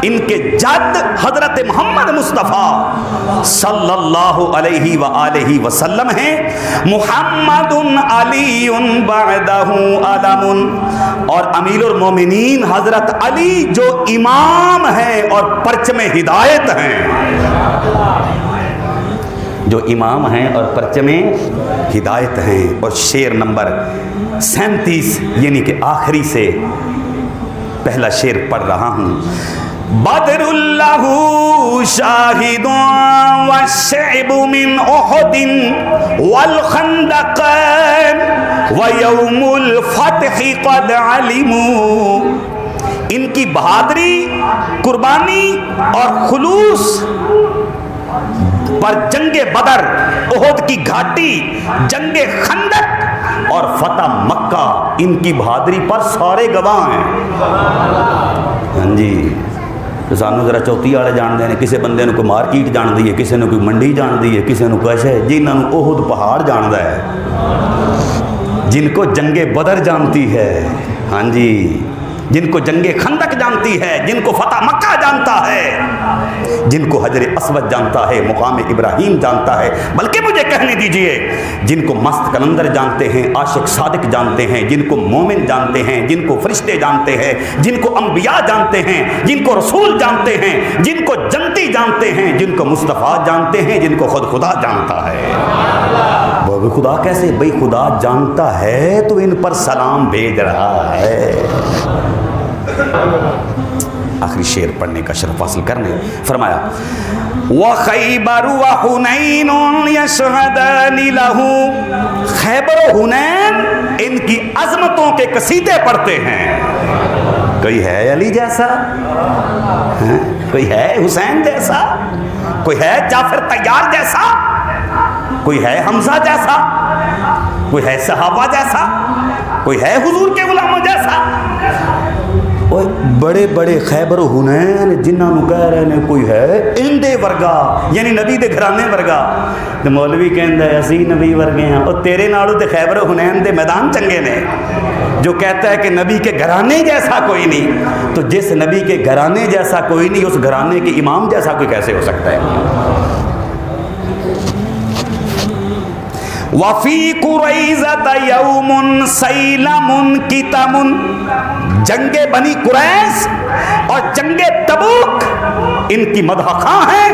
ان کے جد حضرت محمد مصطفیٰ صلی اللہ علیہ وآلہ وسلم ہیں۔ محمد علی بعدہ علم، اور امیر المومنین حضرت علی جو امام ہیں اور پرچم ہدایت ہیں، جو امام ہیں اور پرچم ہدایت ہیں۔ اور شعر نمبر 37 یعنی کہ آخری سے پہلا شعر پڑھ رہا ہوں۔ بدر اللہ شاہد والشعب من احد والخندق ویوم الفتح قد علموا، ان کی بہادری، قربانی اور خلوص پر جنگ بدر، احد کی گھاٹی، جنگ خندق اور فتح مکہ ان کی بہادری پر سارے گواہ ہیں. ہاں جی سانو ذرا چوتھی والے جانتے ہیں, کسی بندے کوئی مارکیٹ جانتی ہے, کسی نے کوئی منڈی جانتی ہے, کسی نے کچھ ہے. جنہوں احد پہاڑ جانتا ہے, جن کو جنگ بدر جانتی ہے, ہاں جی جن کو جنگ خندق جانتی ہے, جن کو فتح مکہ جانتا ہے, جن کو حجر اسود جانتا ہے, مقام ابراہیم جانتا ہے, بلکہ مجھے کہنے دیجئے جن کو مست کلندر جانتے ہیں, عاشق صادق جانتے ہیں, جن کو مومن جانتے ہیں, جن کو فرشتے جانتے ہیں, جن کو انبیاء جانتے ہیں, جن کو رسول جانتے ہیں, جن کو جنتی جانتے ہیں, جن کو مصطفیٰ جانتے ہیں, جن کو خود خدا جانتا ہے. وہ خدا کیسے بھئی خدا جانتا ہے تو ان پر سلام بھیج رہا ہے. آخری شعر پڑھنے کا شرف حاصل کرنے فرمایا وَخَيْبَرُ وَحُنَيْنٌ يَشْهَدَانِ لَهُ. خیبر و حنین ان کی عظمتوں کے قصیدے پڑھتے ہیں. کوئی ہے علی جیسا, کوئی ہے حسین جیسا, کوئی ہے جعفر طیار جیسا, کوئی ہے حمزہ جیسا, کوئی ہے صحابہ جیسا, کوئی ہے حضور کے غلاموں جیسا. بڑے بڑے خیبر و حنین جنہوں کہہ رہے ہیں کوئی ہے اندے ورگا, یعنی نبی دے گھرانے ورگا. تو مولوی کہندا ہے اسی نبی ورگے ہیں, اور تیرے نالوں تے خیبر و حنین دے میدان چنگے نے. جو کہتا ہے کہ نبی کے گھرانے جیسا کوئی نہیں, تو جس نبی کے گھرانے جیسا کوئی نہیں, اس گھرانے کے امام جیسا کوئی کیسے ہو سکتا ہے؟ وفی قریظۃ یوم سیلم کتم. جنگ بنی قریظ اور جنگ تبوک ان کی مدح خواں ہیں.